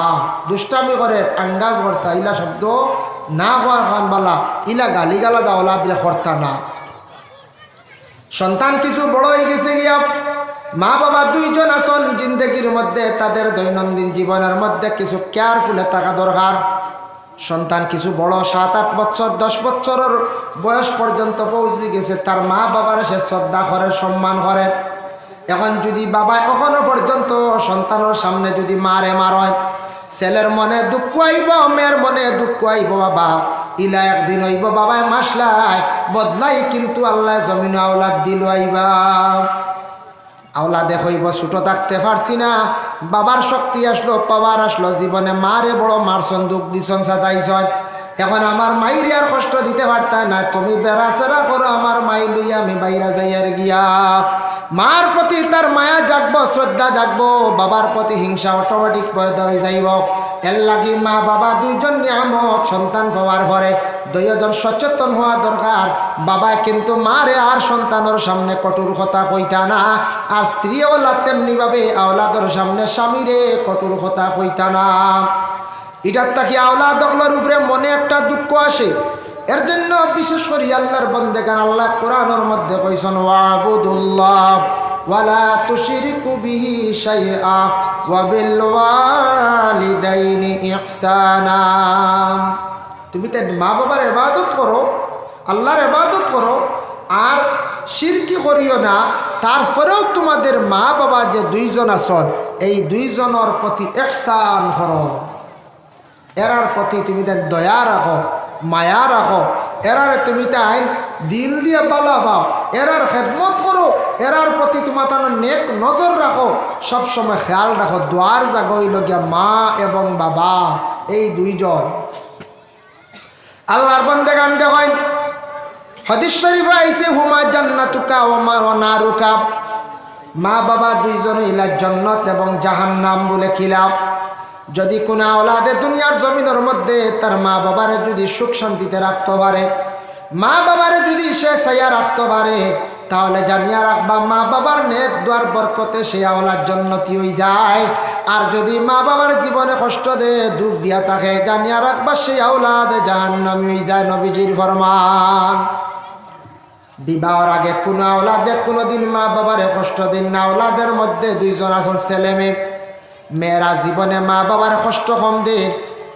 দুষ্টামি করে আঙ্গাজ করতা ইলা শব্দ না হওয়ার খান বালা ইলা গালি গালা আওলাদ রে করতা না। সন্তান কিছু বড় হয়ে গেছে গিয়া মা বাবা 2 জন আসন জিন্দগির মধ্যে তাদের দৈনন্দিন জীবনের মধ্যে কিছু কেয়ারফুলে থাকা দরকার। সন্তান কিছু বড় 7-8 বছর 10 বছরের বয়স পর্যন্ত পৌঁছে গেছে, তার মা বাবার সে শ্রদ্ধা করে সম্মান করে। এখন যদি বাবা এখনো পর্যন্ত সন্তানের সামনে যদি মারে মারয়, ছেলের মনে দুঃখ আইব, মেয়ের মনে দুঃখ আইব। বাবা ইলা একদিন হইব বাবায় মাসলায় বদলাই কিন্তু আল্লাহ জমিন আওলাদ দিল আইবা। আওলাদে হইব ছোট থাকতে পারছি না, বাবার শক্তি আসলো পাওয়ার আসলো জীবনে মারে বড় মারছন দুঃখ দিছন সাজাইছন। এখন আমার মাইরে আর কষ্ট দিতে পারতা না, তুমি বেড়াচেরা করো আমার মাই লইয়া আমি বাইরা যাইয়ার গিয়া। মার প্রতি তার মায়া জাগবো, শ্রদ্ধা জাগবো, বাবার প্রতি হিংসা অটোমেটিক পয়দা হয়ে যাইব। এর লাগি মা বাবা 2 জন নিয়ামত সন্তান পাওয়ার পরে 2 জন সচেতন হওয়া দরকার। বাবা কিন্তু মারে আর সন্তানের সামনে কঠোর কথা কইতা না, আর স্ত্রী ওলা তেমনি ভাবে আওলাদের সামনে স্বামীরে কঠোর কথা কইতা না। এটার তাকে আওলাদ দখলের উপরে মনে একটা দুঃখ আসে। এর জন্য বিশেষ করে আল্লাহর বান্দাগান আল্লাহ কোরআনের মধ্যে কইছেন ওয়াবুদুল্লাহ ওয়ালা তুশরিকু বিহি শাইআ ওয়া বিল ওয়ালিদাইনি ইহসানা। তুমি তো মা বাবার ইবাদত করো, আল্লাহর ইবাদত করো, আর শিরকি করিও না। তারপরেও তোমাদের মা বাবা যে 2 জন আছেন এই 2 জনের প্রতি ইহসান করো। এরার প্রতি তুমি তাই দয়া রাখো, মায়া রাখো, এরারে তুমি তাই দিল দিয়ে বালা পাও, এরার খেদমত করো, এরার প্রতি তোমার তার নেক নজর রাখো, সবসময় খেয়াল রাখো। দোয়ার জাগই লগিয়া মা এবং বাবা এই 2 জন। আল্লাহর বান্দাগান দেখেন হাদিস শরীফে আইছে হুমা জান্নাতুকা ওয়া নারুকা। মা বাবা 2 জন ইলা জান্নাত এবং জাহান্নাম বলে খিলাফ। যদি কোনো আওলাদে দুনিয়ার জমিনের মধ্যে তার মা বাবারে যদি সুখ শান্তিতে রাখতে পারে, মা বাবারে যদি সে ছায়া রাখতে পারে, তাহলে জানিয়া রাখবা মা বাবার নেক দোয়ার বরকতে সে আওলাদ জান্নাতি হয়ে যায়। আর যদি মা বাবার জীবনে কষ্ট দে দুঃখ দিয়া থাকে, জানিয়া রাখবা সে আওলাদ জাহান্নামী হয়ে যায়। নবীজির ফরমান। বিবাহের আগে কোনো আওলাদে কোনোদিন মা বাবারে কষ্ট দিন না। আওলাদের মধ্যে 2 জন আছেন ছেলে মেয়ে। মেয়েরা জীবনে মা বাবার কষ্ট কম দেন,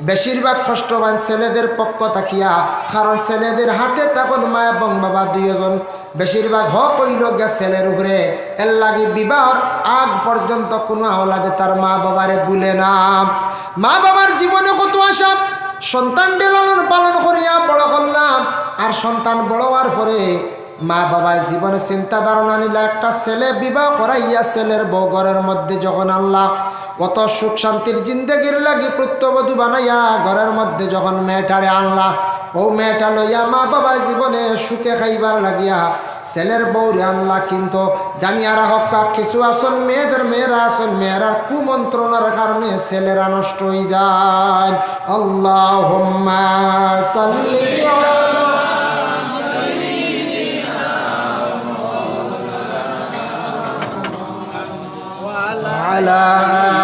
বেশিরভাগ কষ্টবান ছেলেদের পক্ষ থাকিয়া, কারণ ছেলেদের হাতে তখন মা এবং বাবা 2 জন বেশিরভাগ হক হইল গে ছেলের উপরে। এর লাগি বিবাহর আগ পর্যন্ত কোনো আওলাদে তার মা বাবারে ভুলে না। মা বাবার জীবনে কত আশা, সন্তান লালন পালন করিয়া বড় করলাম, আর সন্তান বড় হওয়ার পরে মা বাবা জীবনে চিন্তা ধারণা নিল একটা ছেলে বিবাহ করাইয়া ছেলের বউ ঘরের মধ্যে যখন আল্লাহ কত সুখ শান্তির জিন্দগির লাগি প্রত্যবধূ বানাইয়া ঘরের মধ্যে যখন মেয়েটারে আনলা, ও মেয়েটা লইয়া মা বাবা জীবনে সুখে খাইবার লাগিয়া ছেলের বউরে আনলা। কিন্তু জানিয়া রাখক কিছু আসন মেয়েরা আসন মেয়েরা কুমন্ত্রণার কারণে ছেলেরা নষ্ট হয়ে যায়। আল্লাহুম্মা সাল্লি আলা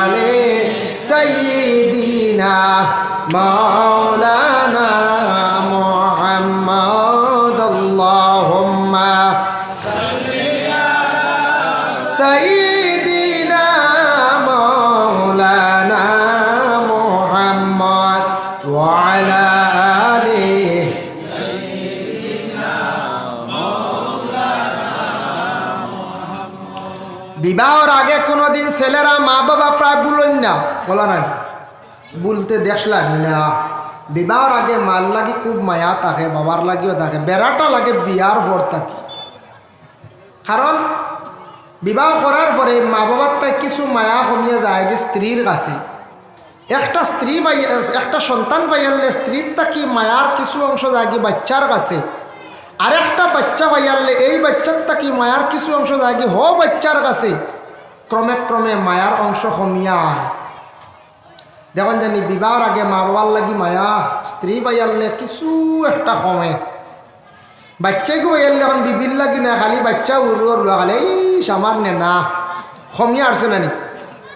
আলি সাইয়্যিদিনা মাওলানা মুহাম্মদ। আল্লাহুম্মা সাল্লি আলা সাইয়্যিদিনা মাওলানা মুহাম্মদ ওয়া আলা আলি সাইয়্যিদিনা মাওলানা মুহাম্মদ। বিবাহের আগে কোনোদিন ছেলেরা মা বাবা প্রায় ভুলেন না, বলা নাই বলতে দেখলানি না। বিবাহের আগে মার লাগি খুব মায়া থাকে, বাবার লাগিও থাকে, বেড়াটা লাগে বিয়ার পর থাকি। কারণ বিবাহ করার পরে মা বাবার তাই কিছু মায়া কমিয়ে যায় যে স্ত্রীর কাছে। একটা স্ত্রী একটা সন্তান পাইয়ালে স্ত্রীর তাকি মায়ার কিছু অংশ যায় কি বাচ্চার কাছে, আরেকটা বাচ্চা পাইয়ালে এই বাচ্চার তাকি মায়ার কিছু অংশ যায় কি বাচ্চার কাছে। ক্রমে ক্রমে মায়ার অংশ কমিয়া হয়। দেখুন জানি বিবাহর আগে মা বাবার লাগি মায়া, স্ত্রী পাইয়ালে কিছু একটা কমে। বাচ্চাকে পাইয়ালে এখন বিবির লাগি না, খালি বাচ্চা উড়ুর খালি এই সামান্য না কমিয়া আসছে নানি।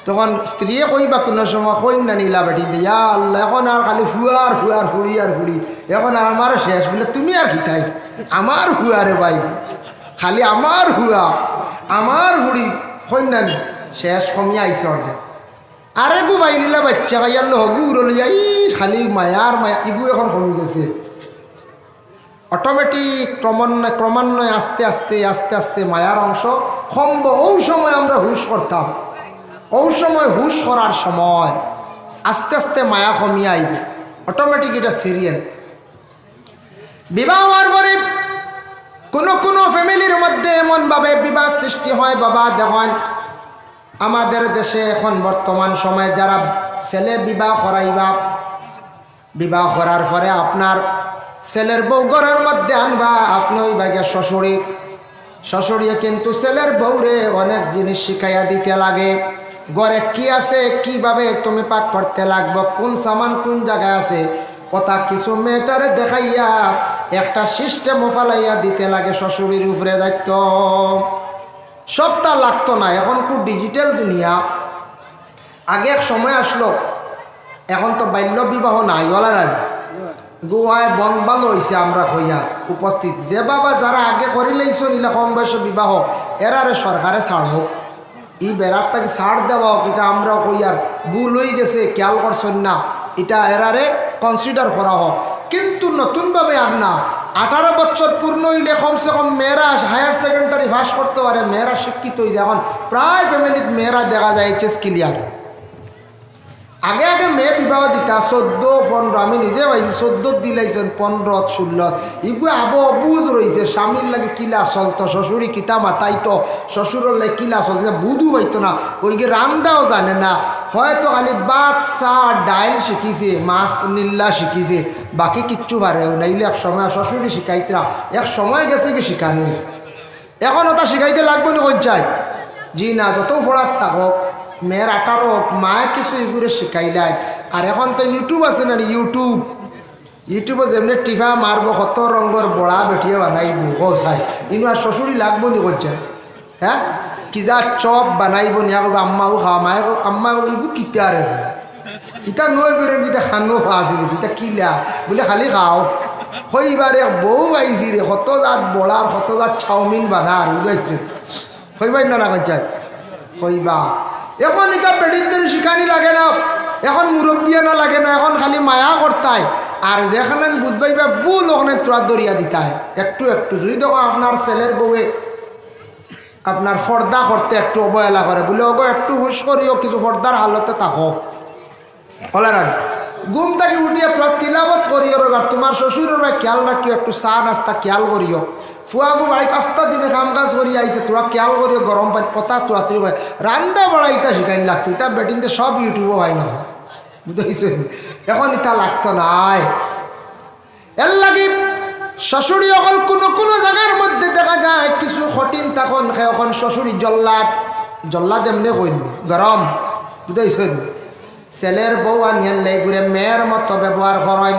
তখন স্ত্রীয়ে কইবা কোনো সময় কই না নিলা বেটি দিয়া আল্লাহ এখন আর খালি হুয়ার হুয়ার ফুড়ি আর ফুড়ি, এখন আর আমার শেষ বলে তুমি আর খিতাই আমার হুয়ারে ভাই, খালি আমার হুয়া আমার হুড়ি কই না নি শেষ কমিয়া আইসে অর্ধেক। আরে গু বাইরিলা বাচ্চা ভাইয়ার হগু উড়লি যাই খালি মায়ার মায়া ইগু এখন কমি গেছে। অটোমেটিক ক্রমান্বয়ে আস্তে আস্তে আস্তে আস্তে মায়ার অংশ কমব। ওই সময় আমরা হুশ করতাম, ওই সময় হুশ করার সময় আস্তে আস্তে মায়া কমিয়ে আইব, অটোমেটিক এটা সিরিয়াল। বিবাহ হওয়ার পরে কোনো ফ্যামিলির মধ্যে এমনভাবে বিবাহ সৃষ্টি হয়। বাবা দেখেন আমাদের দেশে এখন বর্তমান সময়ে যারা ছেলে বিবাহ করাইবা, বিবাহ করার পরে আপনার ছেলের বউ ঘরের মধ্যে আনবা, আপনি ওই বাগে শ্বশুরিয়ে কিন্তু ছেলের বউরে অনেক জিনিস শিখাইয়া দিতে লাগে। ঘরে কি আছে, কিভাবে তুমি পাক করতে লাগবে, কোন সামান কোন জায়গায় আছে, কথা কিছু মেয়েটারে দেখাইয়া একটা সিস্টেম ফালাইয়া দিতে লাগে। শ্বশুরির উপরে দায়িত্ব সবটা লাগতো না। এখন খুব ডিজিটাল দুনিয়া। আগে এক সময় আসলো, এখন তো বাল্য বিবাহ নাই ওলার গোয়ায় বন ভালো হয়েছে। আমরা হইয়া উপস্থিত যে বাবা যারা আগে করিলেইছ নিলে কম বয়সে বিবাহ, এরারে সরকারে ছাড় হোক, ই বেড়ার তাকে ছাড় দেওয়া হোক, এটা আমরা কইয়ার ভুল হয়ে গেছে খেয়াল করছেন না, এটা এরারে কনসিডার করা হোক। কিন্তু নতুনভাবে আর না, 18 বছর পূর্ণ হইলে কমসে কম মেয়েরা হায়ার সেকেন্ডারি পাস করতে পারে, মেয়েরা শিক্ষিত হয়ে যায়। এখন প্রায় ফ্যামিলিতে মেয়েরা দেখা যায় এইচএস ক্লিয়ার। আগে আগে মেয়ে বিবাহ দিতা 14-15, আমি নিজে পাইছি 14 দিলাইছেন 15-16, এগুলো আবো বুঝ রয়েছে। স্বামীর লাগে কিলা চলতো, শ্বশুরি কিতা মাতাই তো, শ্বশুরের লাগে কিলা চলতো বুধু হইতো না, ওইকে রান্দাও জানে না, হয়তো খালি ভাত চা ডাইল শিখিছে, মাছ নিল্লা শিখিছে, বাকি কিচ্ছু পারেও নাইলে। এক সময় শ্বশুরি শিখাইতরা, এক সময় গেছে কি শিখানি, এখন ওটা শিখাইতে লাগবে না কই যায় জি না, যত পড়ার থাকক মেয়ের 18 হোক, মায়ে কিছু এগুলো শিখাইলাই। আর এখন তো ইউটিউব আছে না, ইউটিউবে যেমনি টিফা মারবো, কত রঙের বড়া বেটিয়ে বানাইব চাই, ইনু আর শ্বশুরি লাগবো নি করছে। হ্যাঁ কি যা চপ বানাইব নিয়া করবো, আম্মাও খাওয়া, মায়ে আম্মা এইবোৰ কিতা রে, ইটা নই বেরোন ইটা খানো খাওয়াছিল, ইটা কিলা বলে খালি খাও। হইবারে বউ আইছি রে, কত জাত বড়ার, কত জাত চাউমিন বানার বুঝাইছে, হইবাই না করছে হইবা। এখন এটা বেডিদের শিখানি লাগে না, এখন মুরব্বিয়ানা লাগে না, এখন খালি মায়া করতায়। আর যেখানে বুঝবাইবা বুল ওখানে তোরা দরিয়া দিতায় একটু একটু। যদি দেখো আপনার ছেলের বউয়ে আপনার পর্দা করতে একটু অবহেলা করে, বলে ওগো একটু হুশ করিও, কিছু পর্দার হালতে থাকো হলার আগে ঘুম থেকে উঠিয়া তোরা তিলাবত করিও, আর তোমার শ্বশুরের খেয়াল রাখিও, একটু চা নাস্তা খেয়াল করিও। ফুয়াগু ভাই কাস্তা দিনে কাম কাজ করি আইসে, তোরা খেয়াল করিও, গরম পানি কথা তোরাত্রি ভাই রান্না বড়া ইটা শিখাই লাগতো। ইটা বেটিনতে সব ইউটিউবও ভাই না, বুঝতেছেন? এখন ইটা লাগতো নাই। এর লাগি শ্বশুরি অকল কোনো জায়গার মধ্যে দেখা যায় কিছু কঠিন, তখন এখন শ্বশুরি জল্লাদ এমনি কইনি গরম, বুঝতেছেন? ছেলের বউ আনিয়ে ঘুরে মেয়ের মতো ব্যবহার করেন।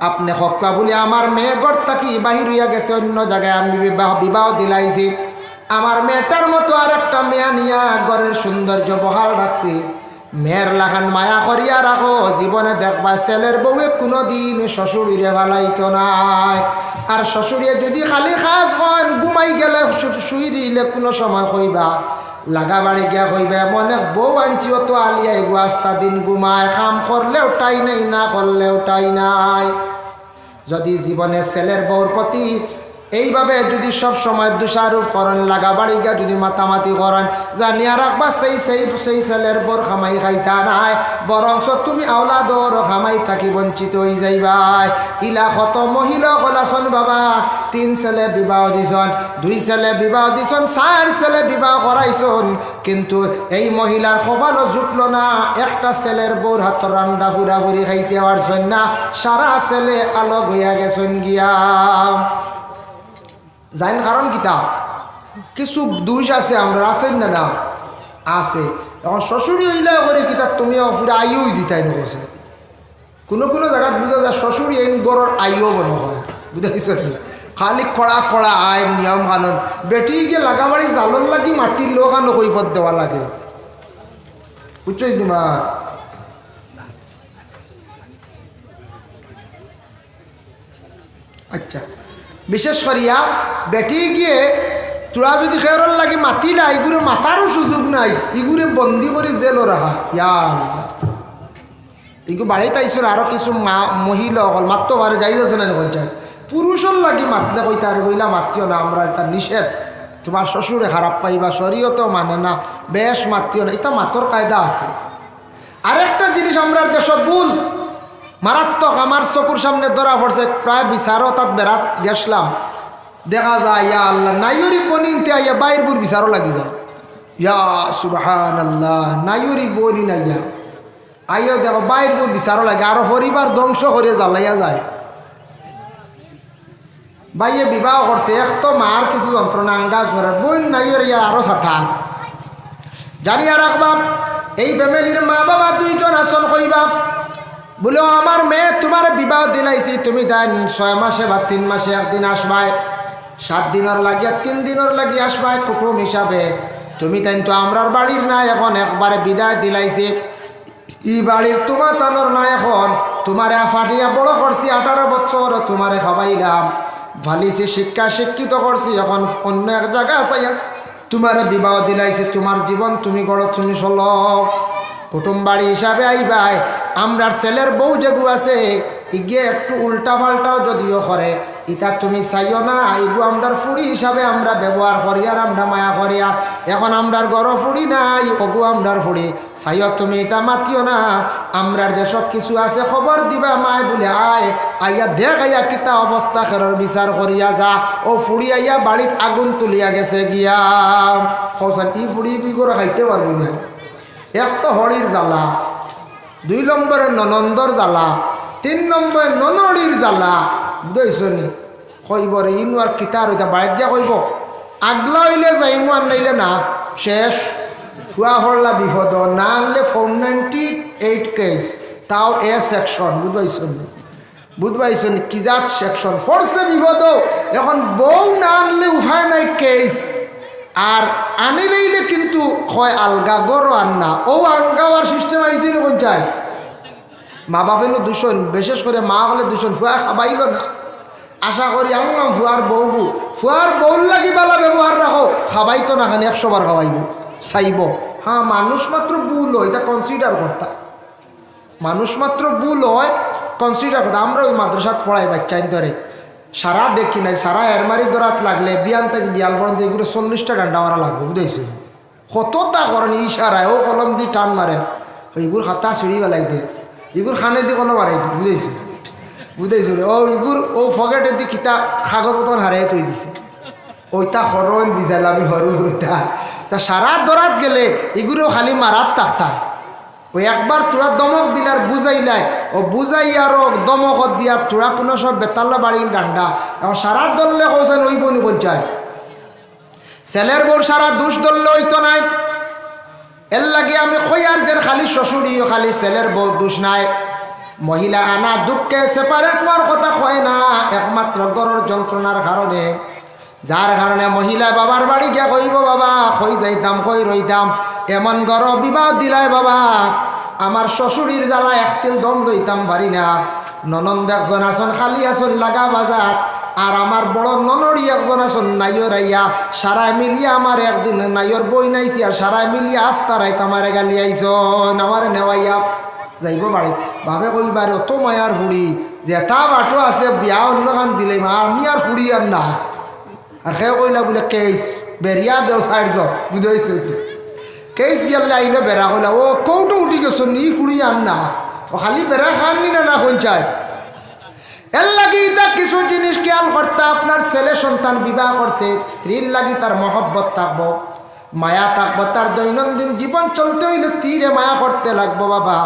আপনি হকা বলে আমার মেয়ে ঘর থাকি বাহির হইয়া গেছে অন্য জায়গায়, আমি বিবাহ দিলাইছি, আমার মেয়েটার মতো আর একটা মেয়া নিয়া ঘরের সৌন্দর্য বহাল রাখছি। মেয়ের লাগান মায়া করিয়া রাখো, জীবনে দেখবা ছেলের বউয়ে কোনোদিন শ্বশুরিরে ভালাইতো নাই। আর শ্বশুরিয়ে যদি খালি খাস হন, ঘুমাই গেলে শুই দিলে কোনো সময় কইবা লাগা বাড়ি গিয়া কইবা মনে বউ আনছি অত আলিয়া এগো আস্তা দিন ঘুমায়, কাম করলেও টাই নাই, না করলেও টাই নাই। যদি জীবনে ছেলের বউর প্রতি এইভাবে যদি সব সময় দোষারোপ করেন লাগাবাড়ি গিয়া যদি মাতামাতি করেন জানিয়া রাখবা সেই ছেলের বর খামাই খাইতা নাই, বরংস তুমি আওলাদর খামাই থাকি বঞ্চিত হয়ে যাইবাই। ইলা কত মহিলা কলাসন বাবা, 3 ছেলে বিবাহ দিছন, 2 ছেলে বিবাহ দিছন, 4 ছেলে বিবাহ করাইছন, কিন্তু এই মহিলার কপালও জুটলো না, একটা ছেলের বউর হাত রান্দা ফুরাফুরি খাইতে পারছেন না, সারা ছেলে আলোক হইয়া গেছেন গিয়া। জানেন কারণ কিতা? কিছু দোষ আছে, আমরা আছেন না? না আছে। এখন শ্বশুরি হইলে করে কিতা তুমি ফুরা আইও জিতাই নকছে। কোনো কোনো জায়গাত বুঝা যায় শ্বশুরি এই গড়ের আইও মনে হয়, বুঝাইছ নি? খালি কড়া কড়া আইন নিয়ম কানুন, বেটি গিয়ে লাগাবাড়ি জালন লাগি মাটির লোকানো কৈফত দেওয়া লাগে, বুঝছই তোমার? আচ্ছা, বিশেষ করিয়া বেটি গিয়ে তোরা যদি খেয়ার লাগে মাতি না, এগুলো মাতারও সুযোগ নাই, এগুলো বন্দি করে জেলও রাখা। ইয়ার এগুলো বাড়িতে আইসো আরও কিছু মহিলা অকল মাত্র বারে যাই যাচ্ছে না পঞ্চায়েত, পুরুষের লাগি মাতলে কইতা আর কইলা মাতিও না, আমরা এটা নিষেধ, তোমার শ্বশুরে খারাপ পাইবা, শরীয়তেও মানে না, বেশ মাতিও না, এটা মাতর কায়দা আছে। আরেকটা জিনিস আমরা দেশ ভুল মারাত্মক, আমার চকুর সামনে ধরা পড়ছে, প্রায় বিচারও তাত বেড়াত গেছলাম, দেখা যায় ইয়া আল্লাহ নাইরি বনিনতে আইয়া বাইর বুর বিচারও লাগি যায়, ইয়া সুবহানাল্লাহ নাইরি বনি নাইয়া আইয়া দেখো বাইর বুর বিচারও লাগে, আরো পরিবার ধ্বংস করে জ্বালাইয়া যায়। বাইয়ে বিবাহ করছে, এক তো মার কিছু যন্ত্রণা আঙ্গাজ করে, বোন নাইয়ের ইয়া আরো সাঁতার। জানিয়া রাখবা এই ফ্যামিলির মা বাবা 2 জন আসন কইবা, বলে আমার মেয়ে তোমার বিবাহ দিলাইছি, তুমি তাই 6 মাসে বা 3 মাসে একদিন আসবাই, 7 দিনের লাগিয়া 3 দিনের লাগিয়ে আসবাই কুটুম হিসাবে, তুমি তাই তো আমরার বাড়ির না, এখন একবারে বিদায় দিলাইছি, ই বাড়ির তোমার তানোর না, এখন তোমারে ফাটিয়া বড় করছি, 18 বছর তোমারে খাবাইলাম, ভালিছি শিক্ষা শিক্ষিত করছি, এখন অন্য এক জায়গা চাইয়া তোমার বিবাহ দিলাইছি, তোমার জীবন তুমি গড়, তুমি চলো, কুটুম বাড়ি হিসাবে আইবাই। আমরার ছেলের বউ যেগু আছে ইগে একটু উল্টা পাল্টাও যদিও করে, ইটা তুমি চাইও না, এগু আমরার ফুড়ি হিসাবে আমরা ব্যবহার করি, আর আমরা মায়া করি, আর এখন আমরার গড় ফুড়ি নাই, ওগু আমরার ফুড়ি চাইও, তুমি এটা মাতিও না, আমরার দেশত কিছু আছে খবর দিবা মায় বলে আয়, আইয়া দেখ আইয়া কিতা অবস্থা খেরর বিচার করিয়া যা, ও ফুড়ি আইয়া বাড়িত আগুন তুলিয়া গেছে গিয়া, কৌশল ই ফুড়ি কি করে খাইতে পারবি না? এক তো হরির জ্বালা, 2 নম্বরে ননন্দর জ্বালা, 3 নম্বরে ননড়ির জ্বালা, বুঝাইছ নি? কইব রে ইনু আর কিতার ওইটা বাড়িত দিয়া কইব, আগলা হইলে যাইমু আর নাইলে না, শেষ ফুয়া হরলা বিপদ, না আনলে 498 কেস, তাও এ সেকশন, বুঝবাইছ নি? বুঝবাইছ নি? কি জাত সেকশন ফোর্সে বিপদ, এখন বউ না আনলে উপায় নাই কেস, আর আনি লইলে কিন্তু হয় আলগা গড় আর না, ও আলগাওয়ার সিস্টেম আইসি না কোন চায়, মা বাপেরও দূষণ, বিশেষ করে মা হলে দূষণ, ফুয়া খাবাইল না, আশা করি আনলাম ফুয়ার বউর লাগি বেলা ব্যবহার রাখো, খাবাইতো না, খানি 100 বার খাওয়াইব চাইব, হ্যাঁ মানুষ মাত্র ভুল হয়, এটা কনসিডার করতা, মানুষ মাত্র ভুল হয় কনসিডার করতা। আমরা ওই মাদ্রাসাত পড়াই বাচ্চাইন ধরে সারা দেখি নাই, সারা এরমারি দরাত লাগলে বিয়ান থেকে বিয়াল পর্যন্ত এগুলো 40টা ডান্ডা মারা লাগবে, বুঝাইছি? কতটা করেন ইশারায়, ও কলম দিয়ে টান মারে, এইগুলো খাতা ছিঁড়ি বেলাই দে, এগুলো খানে দিয়ে কলম হারাই দি, বুঝাইছি? বুঝাইছি রে, ও এগুলো ও ফকেটে দিয়ে কিতা কাগজ মতন হারাই থই দিছে, ওইটা হরল বিজালামি হরুটা, তা সারা দরাত গেলে এগুলো খালি মারাত থাকতা, ওই একবার তোরা দমক দিলার বুঝাইলাই, ও বুঝাই আরো দমকত দিয়ার তোরা কোনো সব বেতাল্লা বাড়ির ডান্ডা, এখন সারা দললে কৌছেন ওই বনি কঞ্চায়, ছেলের বউর সারা দোষ দললে ওইতো নাই, এর লাগে আমি কই আর যেন খালি শ্বশুরি খালি ছেলের বউ দোষ নাই, মহিলা আনা দুঃখে সেপারেট হওয়ার কথা কয় না, একমাত্র গড়ের যন্ত্রণার কারণে, যার কারণে মহিলা বাবার বাড়ি গিয়া কইব বাবা কই যাইতাম কই রইতাম, এমন গড় বিবাহ দিলাই বাবা, আমার শ্বশুরির জ্বালা একতিল দম লইতাম পারি না, ননন্দ একজন আসন খালি আসন লাগা বাজার, আর আমার বড় ননড়ি একজন আসন নাইয়র আইয়া, সারাই মিলিয়া আমার একদিন নাইয়র বই নাইছি, আর সারাই মিলিয়া আস্তা রাইত আমারে গালি আইসন, আমারে নেওয়াইয়া যাইব বাড়ি, ভাবে কইবার অত মায়ার ফুড়ি, যেটা বাটো আছে বিয়া অন্য গান দিলে মা আমি আর ফুড়ি আর না, আর সে কইলা বলে কেস বেরিয়া দেও সাইড বুঝাইছে কেস দিয়ালে আইলে বেড়া কইলা ও কৌটো উঠি গেছো নি কুড়ি আন না ও খালি বেড়া খাননি না পঞ্চায়েত এর লাগি তা কিছু জিনিস খেয়াল করতে আপনার ছেলে সন্তান বিবাহ করছে স্ত্রীর লাগি তার মহব্বত থাকবো মায়া থাকবো তার দৈনন্দিন জীবন চলতে হইলে স্ত্রীরে মায়া করতে লাগবো বাবা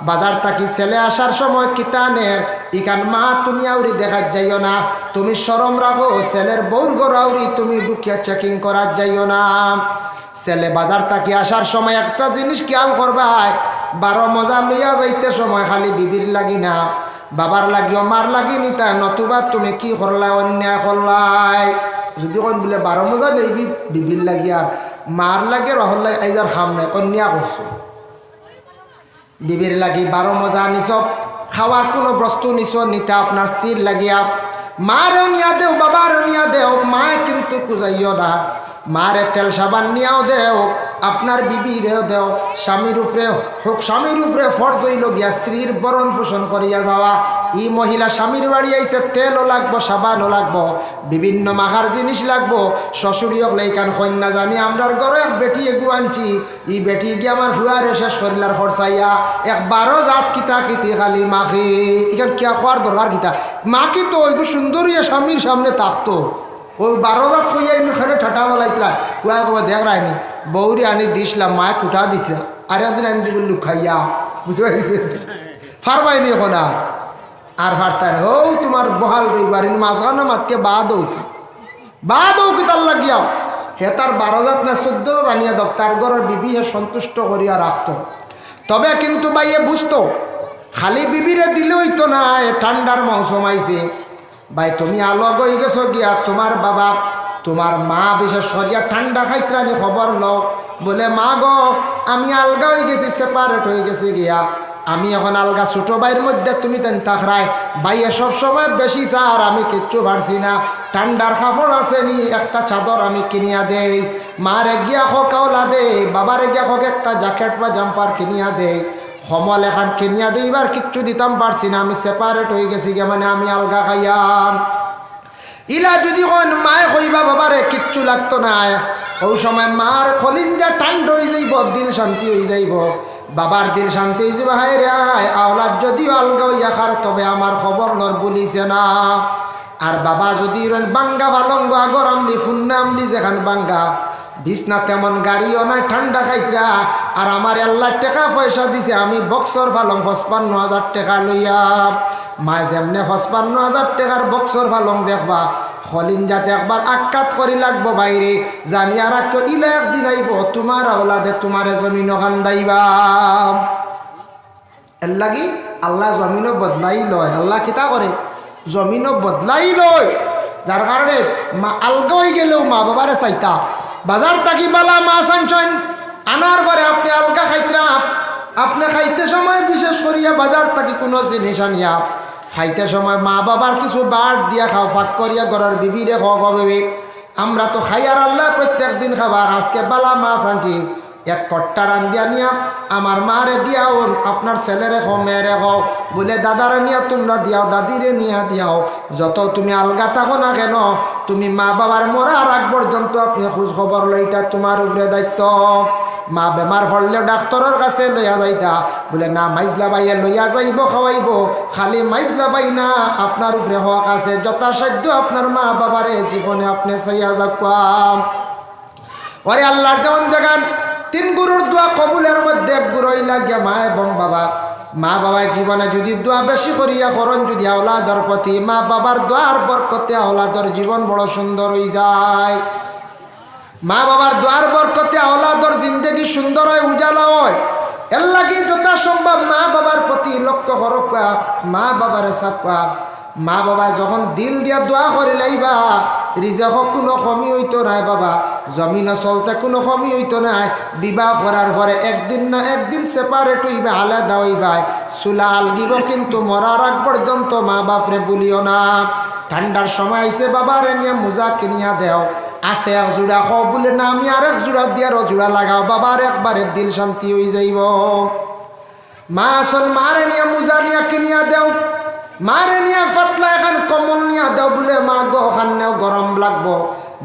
বাজার থাকি ছেলে আসার সময় কিতানের ইকান মা তুমি আউরি দেখার যাইও না তুমি শরম রাখো ছেলের বউর ঘর আউরি তুমি ঢুকিয়া চেকিং করার যাইও না ছেলে বাজার থাকি আসার সময় একটা জিনিস খেয়াল করবাই 12 মজা লইয়া যাইতে সময় খালি বিবির লাগি না বাবার লাগিও মার লাগি নিতা নতুবা তুমি কি করলাই অন্যায় করলাই যদি কোন বলে 12 মজা নেই বিবির লাগি আর মার লাগে রহল্লাই আইজার খাম নাই অন্যায় করছো বিবির লাগি 12 মজা নিছ খাওয়ার কোনো বস্তু নিছ নিতা আপনার স্ত্রীর লাগিয়া মারেও নিয়া দেও বাবারও নিয়া দেও মায় কিন্তু কুজাইও না মারে তেল সাবান নিয়াও দেও আপনার বিবিরেও দেও স্বামীর উপরে হোক স্বামীর উপরে ফরজ হইল গিয়া স্ত্রীর বরণ পোষণ করিয়া যাওয়া ই মহিলা স্বামীর বাড়ি আইসে তেলও লাগবো সাবানও লাগবো বিভিন্ন মাখার জিনিস লাগবো শ্বশুরিয়ক লেখান কন্যা জানি আমরার ঘরে এক বেটি এগু আনছি ই বেটি গিয়ে আমার হুয়ারে শেষ করিলার খরচাইয়া 12 জাত কিতা কিতি খালি মাখি এখান কিয়া খোয়ার দরকার কিতা মাকি তো ওইগু সুন্দরীয় স্বামীর সামনে থাকতো ওই 12 জাত কইয়া এখানে ঠাটা বলাইতরা কুয়া কবা দেখ রায়নি বৌরি আনি দিসলাম মায় কুটা দিতরা আর একদিন আনি দিব লুখাইয়া বুঝতে পারছি ফারবাইনি এখন আর ফারতাই না ও তোমার বহাল রইবার মাঝখানে মাতকে বাদ কি তার লাগিয়াও হে তার 12 জাত না 14 জাত আনিয়া দাও তার ঘরের বিবি হে সন্তুষ্ট করিয়া রাখতো তবে কিন্তু বাইয়ে বুঝতো খালি বিবিরে দিলে হইতো না ঠান্ডার মৌসুম আইছে ভাই তুমি আলো গই গেছো গিয়া তোমার বাবা তোমার মা বিশেষ করিয়া ঠান্ডা খাইতরানি খবর লও বলে মা গো আমি আলগা হয়ে গেছি সেপারেট হয়ে গেছি গিয়া আমি এখন আলগা ছোট ভাইয়ের মধ্যে তুমি তেন তাকরাই ভাইয়ে সব সময় বেশি চার আমি কিচ্ছু পারছি না ঠান্ডার কাপড় আছে নি একটা চাদর আমি কিনিয়া দেই মারে গিয়া হোক আওলা দে বাবারে গিয়া হোক একটা জ্যাকেট বা জাম্পার কিনিয়া দেই সমল এখন কিনিয়া দেই এবার কিচ্ছু দিতাম পারছি না আমি সেপারেট হয়ে গেছি গিয়া মানে আমি আলগা খাইয়াম ইলা যদি কোন মায়ে কইবা বাবারে কিচ্ছু লাগতো না ওই সময় মার খলিঞ্জা ঠান্ডা হয়ে যাইব দিল শান্তি হয়ে যাইব বাবার দিল শান্তি হয়ে যাবে হায় রে আওলাদ যদিও আলগা হইয়া খার তবে আমার খবর নর বলিছে না আর বাবা যদি বাঙ্গা ভালঙ্গ আগর আমলি ফুন্না আমলি যেখান বাঙ্গা বিছনা তেমন গাড়িও নয় ঠান্ডা খাইতরা আর আমার আল্লাহ টাকা পয়সা দিছে আমি বক্সর ফালং 55,000 টাকা লইয়া মায় যেমনে 55,000 টাকার বক্সর ফালং দেখবা খলিঞ্জাতে একবার আক্কাত করি লাগবো বাইরে জানি আর একটু ইলা একদিন আইব তোমার আওলাদে তোমারে জমিনও খান্দাইবা এর লাগি আল্লাহ জমিনও বদলাই লয় আল্লাহ কিতা করে জমিনও বদলাই লয় যার কারণে মা আলগা হয়ে গেলেও মা বাবারে চাইতা বাজার থাকি বালা মাছ আনছেন আনার পরে আপনি আলগা খাইতরা আপনি খাইতে সময় বিশেষ করিয়া বাজার থাকি কোনো জিনিস আনিয়া খাইতে সময় মা বাবার কিছু বাট দিয়া খাও পাক করিয়া ঘরের বিবিরে খাওয়া হবে আমরা তো খাই আর আল্লাহ প্রত্যেক দিন খাবার আজকে বালা মাছ আনছি এক কট্টা রান দিয়া নিয়া আমার মারে দিয়াও আপনার ছেলেরে খাও মেয়েরে খাও বলে দাদারে নিয়া তোমরা দিয়াও দাদিরে নিয়া দিয়াও যত তুমি আলগা থাকো না কেন তুমি মা বাবার মরার আগ পর্যন্ত আপনি খোঁজ খবর লইটা তোমার উপরে দায়িত্ব মা বেমার পড়লে ডাক্তারের কাছে লইয়া যাইতা বলে না মাইজলা বাইয়ে লইয়া যাইব খাওয়াইব খালি মাইজলা বাই না আপনার উপরে হক আছে যথাসাধ্য আপনার মা বাবারে জীবনে আপনি চাইয়া যাক ওরে আল্লাহর যেমন দেখান 3 গুরুর দোয়া কবুলের মধ্যে এক গুরু লাগিয়া মা এবং বাবা মা বাবা জীবনে যদি দোয়া বেশি করিয়া করন যদি আওলাদর প্রতি মা বাবার দোয়ার বরকতে আওলাদর জীবন বড় সুন্দর হয়ে যায় মা বাবার দোয়ার বরকতে আওলাদর জিন্দেগি সুন্দর হয় উজালা হয় এর লাগি যথাসম্ভব মা বাবার প্রতি লক্ষ্য করকা মা বাবারে চাপা মা বাবা যখন দিল দিয়া দোয়া করে লাইবা রিজক কোনো কমি হইতো নাই বাবা জমিনে চলতে কোনো কমি হইতো নাই বিবাহ করার পরে একদিন না একদিন সেপারেট হইবা আলাদা হইবা চুলা আলগিব কিন্তু মরার আগ পর্যন্ত মা বাপরে বলিও না ঠান্ডার সময় আইসে বাবারে নিয়ে মোজা কিনিয়া দেও আছে এক জোড়া খাও বলে না আমি আর এক জোড়া দিয়ে জোড়া লাগাও বাবার একবারে দিল শান্তি হয়ে যাইব মা আসল মারে নিয়ে মোজা নিয়ে কিনিয়া দেও মারে নিয়ে পাতলা এখন কমল নিয়ে দেও বলে মা গো ওখানেও গরম লাগবো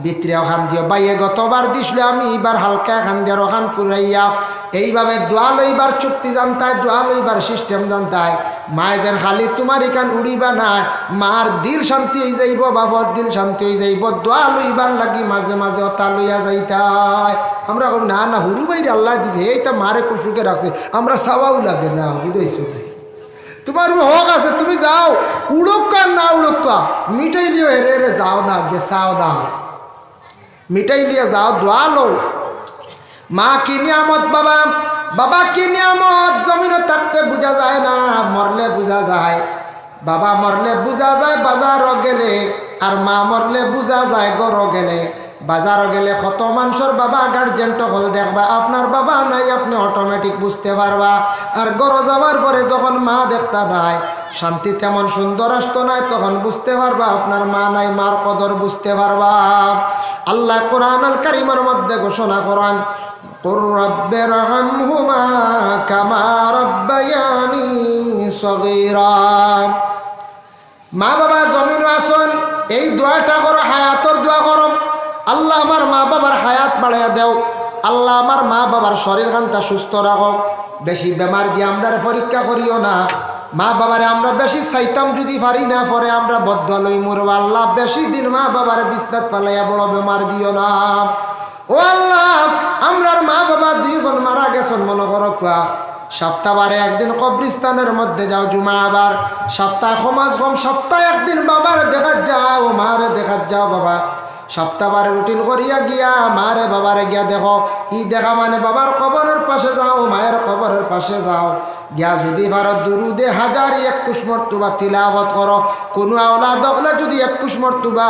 ভিতরে ওখান দিও বাইয়ে গতবার দিছিল আমি এইবার হালকা এখান দিয়ে ওখান ফুরাইয়া এইভাবে দোয়া লইবার চুক্তি জানতায় দোয়া লইবার সিস্টেম জানতায় মায় যেন খালি তোমার এখান উড়িবা না মার দিল শান্তি হয়ে যাইব বাবার দিল শান্তি হয়ে যাইব দোয়া লইবার লাগি মাঝে মাঝে অতা লইয়া যাইতায় আমরা না না হুরু বাইরে আল্লাহ দিছে এইটা মারে খুব সুখে রাখছে আমরা চাওয়াও লাগে না বুঝেছো তোমার হক আছে তুমি যাও উড়ক্কা না উড়ক্কা মিঠাই লিও হেরে হেরে যাও না গেছাও না মিঠাই লিয়ে যাও দোয়া লো মা কি নিয়ামত বাবা বাবা কি নিয়ামত জমিনে থাকতে বোঝা যায় না মরলে বোঝা যায় বাবা মরলে বোঝা যায় বাজারও গেলে আর মা মরলে বোঝা যায় গরো গেলে বাজারও গেলে কত মানুষের বাবা গার্জেন্ট হল দেখবা আপনার বাবা নাই আপনি অটোমেটিক বুঝতে পারবা আর গরো যাওয়ার পরে যখন মা দেখতা নাই শান্তি তেমন সুন্দর আসতো নাই তখন বুঝতে পারবা আপনার মা নাই মার কদর বুঝতে পারবা আল্লাহ কোরআন আল কারীমের মধ্যে ঘোষণা করেন কুর রাব্বিরহামহুমা কামা রাব্বায়ানি সগীরা মা বাবা জমিনে আসুন এই দোয়াটা করো হায়াতর দোয়া করো আল্লাহ আমার মা বাবার হায়াত বাড়াইয়া দেও আল্লাহ আমার মা বাবার শরীর খানটা সুস্থ রাখো বেশি বেমার দিয়ে আমরা পরীক্ষা করিও না মা বাবারে আমরা বেশি চাইতাম যদি পারি না পরে আমরা বদয়া লই মরব আল্লাহ বেশি দিন মা বাবার বিছনাত পালাইয়া বড় বেমার দিও না ও আল্লাহ আমরার মা বাবা দুইজন মারা গেছেন মনে করো কুয়া সপ্তাহবারে একদিন কবরস্থানের মধ্যে যাও জুমা আবার সপ্তাহ সমাজ কম সপ্তাহে একদিন বাবার দেখা যাও মারে দেখা যাও বাবা সপ্তাহবারে রুটিন করিয়া গিয়া মারে বাবারে গিয়া দেখো ই দেখা মানে বাবার কবরের পাশে যাও মায়ের কবরের পাশে যাও গিয়া যদি ভারত দুরুদে 1021 মর্তবা তিলাওয়াত করো কোনো আওলাদ হলে যদি 21 মর্তবা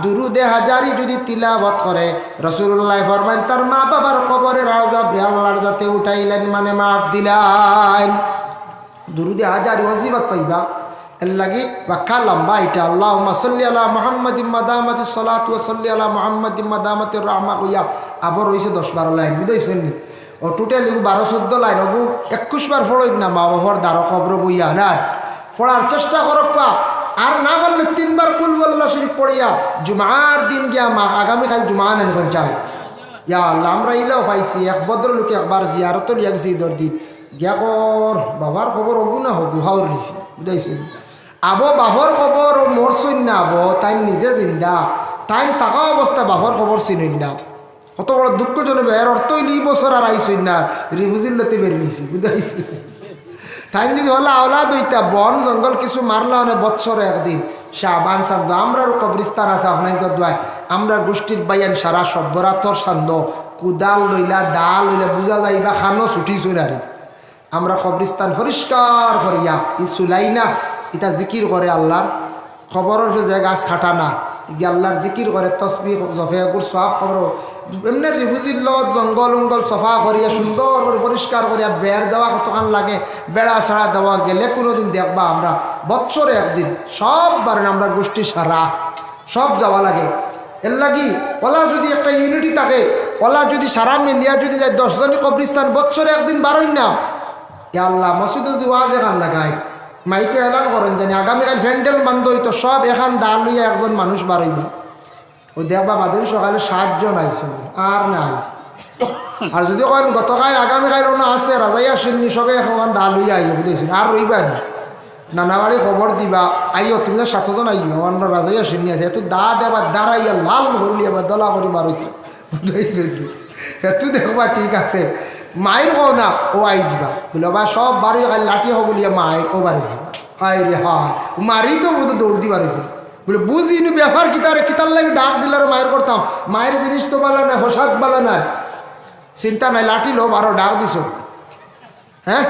দুরুদে 1000 যদি তিলাওয়াত করে রাসূলুল্লাহ ফরমান তার মা বাবার কবরের আযাব আল্লাহর যাতে উঠাইলেন মানে মাফ দিলেন দুরুদে 1000 ওয়াজিবাত পাইবা এর লাগি বাক্কা লম্বা এটা আল্লাহুম্মা সাল্লি আলা মুহাম্মাদিন মাদামাতিস সালাতু ওয়া সাল্লি আলা মুহাম্মাদিন মাদামাতির রাহমা কইয়া আবার রইছে 10-12 লাইন বুঝাইছেন নি ও টোটালি 12-14 লাইন ওগু 21 বার পড়ই না মা বাবার দ্বারা কবর বইয়া না পড়ার চেষ্টা করক আর না পারলে 3 বার কুল ওয়াল্লাহ শরীফ পড়িয়া জুমার দিন গিয়া মা আগামী কাল জুমা নেন কোন চাই ইয়া আল্লাহ আমরা ইলাও পাইছি এক ভদ্রলোক একবার জিয়ারত লিয়া গেছি ঈদের দিন গিয়া কর বাবার খবর ওগু না হগু হাওর দিছি বুঝাইছেন আবো বাবর খবর ও মোর সৈন্য আবো তাই নিজে জিন্দা তাই থাকা অবস্থা বাবর খবর চিনেন না কত বড় দুঃখজনক এর অর্থ হইল এই বছর আর আইসই না রিফুজিল্লাতে বেরিয়ে নিছি বুঝাইছি তাই যদি হলে আওলাদ হইতা বন জঙ্গল কিছু মারলা মানে বৎসরে একদিন শাবান সান্দ আমরার কবরিস্তান আছে আপনার দোয়ায় আমরা গোষ্ঠীর বাইয়ান সারা সব্বরাতর সান্দ কুদাল লইলা দাল লইলা বুঝা যাইবা খানো ছুটি চুরারি আমরা কবরিস্তান পরিষ্কার করিয়া ই চুলাই না এটা জিকির করে আল্লাহর খবরের যে গাছ খাটা না আল্লাহর জিকির করে তসবি জফেগুর সব খবর এমনি রিফুজির লগত জঙ্গল উঙ্গল সফা করিয়া সুন্দর করে পরিষ্কার করিয়া বেড় দেওয়া কতক্ষণ লাগে বেড়া ছাড়া দেওয়া গেলে কোনোদিন দেখবা আমরা বৎসরে একদিন সব বারেন আমরা গোষ্ঠী সারা সব যাওয়া লাগে এর লাগি ওলা যদি একটা ইউনিটি থাকে ওলা যদি সারা মিলিয়া যদি যায় 10 জনই কবরিস্তান বৎসরে একদিন বারোই না আল্লাহ মসজিদে যদি ওয়াজ এখান লাগায় মাইকে এলান করেন জানি আগামীকাল ভ্যান্ডেল বান্ধ হইতো সব এখান ডাল লইয়া একজন মানুষ বাড়াইবা ও দেখবা বাদল সকালে 7 জন আইসেন আর নাই আর যদি কেন গতকাল আগামীকাল ওনা আছে রাজাই আসেননি সবে এখন ডাল লইয়া আইব বুঝেছেন আর রইবেন নানাবাড়ি খবর দিবা আইও তুমি 7 জন আইব আমরা রাজাই আসেননি আছে এত দা দেবা দাঁড়াইয়া লাল ভরলিয়া বা দলা করি বারইতে বুঝেছেন এত দেখবা ঠিক আছে মায়ের কো না ও আইসবা বলে বা সব বাড়ি লাঠি হো বলিয়া মায়ের ও বাড়ি যাবা আই রে হয় মারি তো মতো দৌড় দি বাড়ি বলে বুঝিনি ব্যাপার কিতার লাগে ডাক দিলার মায়ের করতাম মায়ের জিনিস তো বলে না হোসাদ বলে না চিন্তা নাই লাঠি লো বারো ডাক দিছ হ্যাঁ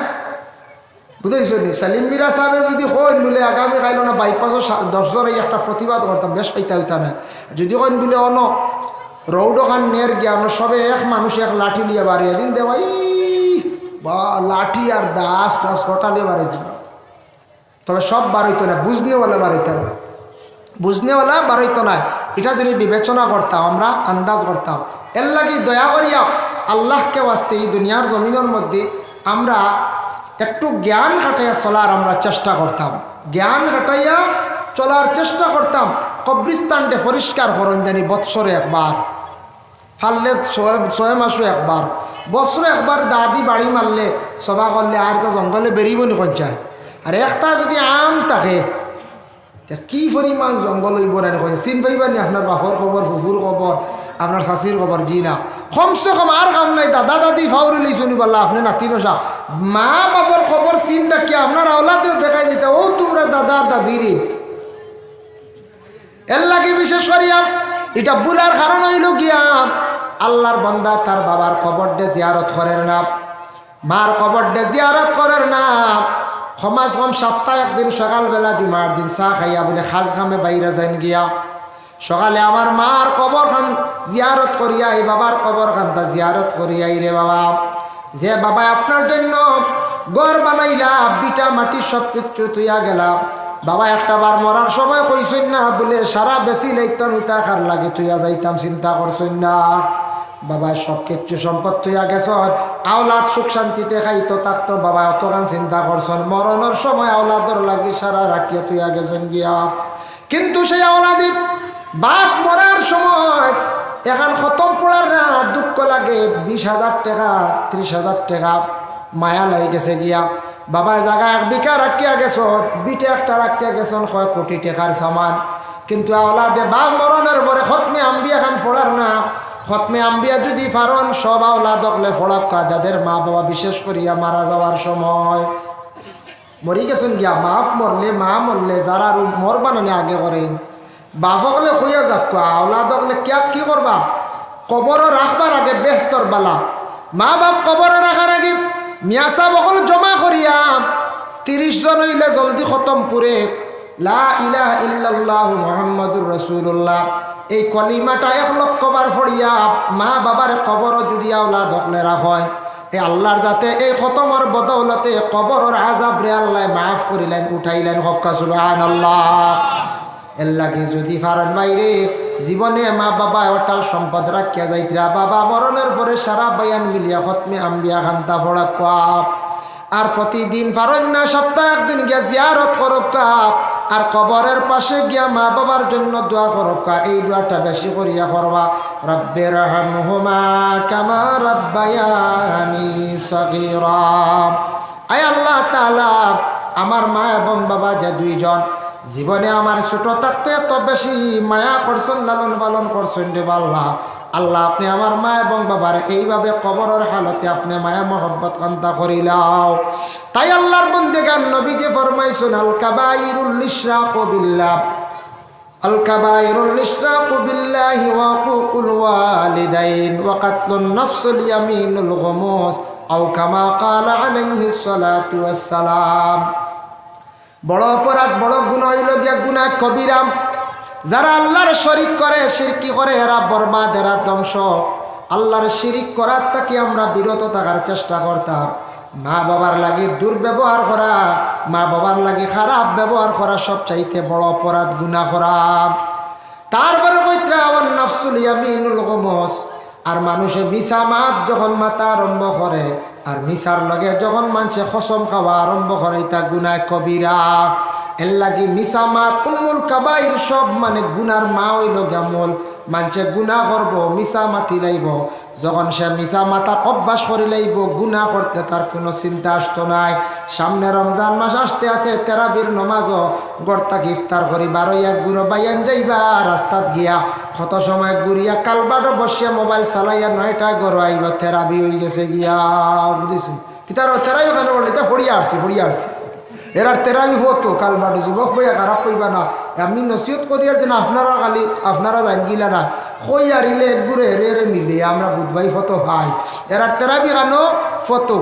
বুঝেছ নি সালিম মিরা সাহেব যদি হইন বলে আগামী খাইল না বাইপাসও 10 জন একটা প্রতিবাদ করতাম বেশ পাইতা হইতা না যদি হইন বলে অন রৌডখান নের জ্ঞান সবে এক মানুষ এক লাঠি লিয়ে বাড়িয়ে দিন দেওয়াই বা লাঠি আর দাস হটালে বাড়িয়েছিল তবে সব বাড়াইতো না বুঝনেওয়ালা বাড়াইতো না বুঝনেওয়ালা বাড়াইতো না এটা যদি বিবেচনা করতাম আমরা আন্দাজ করতাম এর লাগি দয়া করিয়া আল্লাহকে বাঁচতে এই দুনিয়ার জমিনের মধ্যে আমরা একটু জ্ঞান হাঁটাইয়া চলার আমরা চেষ্টা করতাম জ্ঞান হাঁটাইয়া চলার চেষ্টা করতাম কবরিস্তানটা পরিষ্কার করুন জানি বৎসরে একবার, ফাললে ছয় মাসও একবার, বছরে একবার দাদি বাড়ি মারলে সভা করলে আর তো জঙ্গলে বেরিব নি কঞ্চায়। আর একটা যদি আম থাকে কি পরিমাণ জঙ্গল হইব না চিন পাইবানি আপনার বাপর খবর, ফুফুর খবর, আপনার শাশির খবর, জি না কমসে কম আর কাম নাই। দাদা দাদি ফাউরি লই শুনি বললা আপনি নাতি নসা মা বাবার খবর চিন ডাকি আপনার আওলাদের দেখাই দিতে ও তোমরা দাদা দাদিরে। এর লাগে বিশেষ করিয়া এটা বুলার কারণ হইল গিয়া আল্লাহর বান্দা তার বাবার কবর ডে জিয়ারত করেন না, মার কবর ডে জিয়ারত করেন না। সমাজ কম সপ্তাহে একদিন সকালবেলা জুমার দিন চাহ খাইয়া বলে খাজ খামে বাইরে যাইন গিয়া সকালে আমার মার কবর খান জিয়ারত করিয়া এই বাবার কবর খানটা জিয়ারত করিয়াই রে বাবা, যে বাবা আপনার জন্য ঘর বানাইলা, বিটা মাটি সব কিছু তুইয়া গেলা, বাবা একটা বার মরার সময় কইসই না বলে সারা বেশি লাইতাম ইতা খার লাগে তুইয়া যাইতাম, চিন্তা করছই না বাবা সব কিছু সম্পদ তুইয়া গেছ, আওলাদ সুখ শান্তিতে খাইতো থাকতো বাবা অতগান চিন্তা করছন, মরণের সময় আওলাদর লাগি সারা রাখিয়া তুইয়া গেছেন গিয়া। কিন্তু সেই আওলাদি বাপ মরার সময় এখন খতম পড়ার না দুঃখ লাগে, 20,000 টাকা 30,000 টাকা মায়া লাগে গেছে গিয়া। বাবা জায়গা এক বিঘা রাখিয়া গেছ, বিটে একটা রাখিয়া গেছেন 1 কোটি টাকার সামান। কিন্তু আওলাদে বাপ মরণের পরে খতমে আম্বিয়া খান পড়ার না, খতমে আম্বিয়া যদি ফারন সব আওলাদ হলে ফড়াক্কা, যাদের মা বাবা বিশেষ করিয়া মারা যাওয়ার সময় মরি গেছেন গিয়া, বাপ মরলে মা মরলে যারা মর বানানে আগে করে বাপ হলে হইয়া যাক, আওলাদ হলে ক্যাব কি করবা কবর রাখবার আগে বেহতর বালা, মা বাপ কবরে রাখার আগে মিয়াসা বকল জমা করিয়া 30 জন হইলে জলদি খতম পুরে লা ইলাহা ইল্লাল্লাহ মুহাম্মাদুর রাসূলুল্লাহ এই কলিমাটা 1 লক্ষ বার পড়িয়া মা বাবার কবর যদি আওলাদ হলে রাখয়, এই আল্লাহর যাতে এই খতমর বদৌলতে কবরের আযাব রে আল্লাহ মাফ করিলেন, উঠাইলেন, হক্কা সুবহানাল্লাহ। এর লাগে যদি ফারন বাইরে জীবনে মা বাবা অটাল সম্পদ রাখিয়া যাইতরা, বাবা মরণের পরে সারা বায়ান মিলিয়া খতমে আম্বিয়া খান্তা ফড়াক্কা, আর প্রতিদিন ফারন না সপ্তাহে একদিন গিয়া জিয়ারত করক্কা, আর কবরের পাশে গিয়া মা বাবার জন্য দোয়া করক্কা। এই দোয়াটা বেশি করিয়া করবা, রব্বির হামহুমা কামা রাব্বায়ানি সগীরা। আয় আল্লাহ তাআলা আমার মা এবং বাবা যে দুইজন জীবনে আমার ছোট থাকতে এত বেশি মায়া করছেন, লালন পালন করছেন রে আল্লাহ, আল্লাহ আপনি আমার মা এবং বাবার এইভাবে কবরের হালতে আপনি মায়া মহব্বত কান্তা করিলাও। তাই আল্লাহর বান্দেগান নবীজি ফরমাইছেন আল কাবাইরুল ইশরাকু বিল্লাহ, আল কাবাইরুল ইশরাকু বিল্লাহি ওয়া হুকুকুল ওয়ালিদাইন ওয়া কাতলুন নাফসুল ইয়ামিনুল গুমুস আও কামা ক্বালা আলাইহিস সালাতু ওয়াস সালাম। বড় অপরাধ বড় গুনাহ হইল গিয়া গুনাহ কবিরা, যারা আল্লাহর শরীক করে শিরকি করে এরা বরবাদ, এরা ধ্বংস। আল্লাহর শিরিক করার থেকে আমরা বিরত থাকার চেষ্টা করতাম। মা বাবার লাগে দুর্ব্যবহার করা, মা বাবার লাগে খারাপ ব্যবহার করা সবচাইতে বড় অপরাধ, গুনাহ করা। তারপরে কইত্রা ওয়ান নাফসুল ইয়ামিনুল গুমুস, আর মানুষে মিছা মাত যখন মাতা আরম্ভ করে আর মিছার লগে যখন মানুষে কসম খাওয়া আরম্ভ করে তা গুনাহ কবিরা। এর লাগি মিছা মাত উম্মুল কাবাইর, সব মানে গুনার মা হইল গামল। মানুষে গুনাহ করব, মিছা মাতি লাইব, যখন সে মিছা মাতার অভ্যাস করে লাইব গুনাহ করতে তার কোনো চিন্তা আসতো নাই। সামনে রমজান মাস আসতে আছে, তেরাবির নমাজও গড়তা ইফতার করি 12 গুঁড়ো বাইয়ান যাইবা রাস্তাত গিয়া, কত সময় ঘুরিয়া কালবাডো বসিয়া মোবাইল চালাইয়া 9টা গড় আইবা, তেরাবি হয়ে গেছে গিয়া। বুঝেছি কি তার তেরাবি ওখানে বললে তা ফড়িয়া আসছি এরার তেরাবি হতো কালবাডো যুবক বইয়া খারাপ কইবা না। আমি নসিহত করি আর যেন আপনারা জান গিলা না কই আরিলে একগুড়ে হেরে মিলে আমরা বুধবাই ফটো ভাই এরার তেরাবি কানো ফটো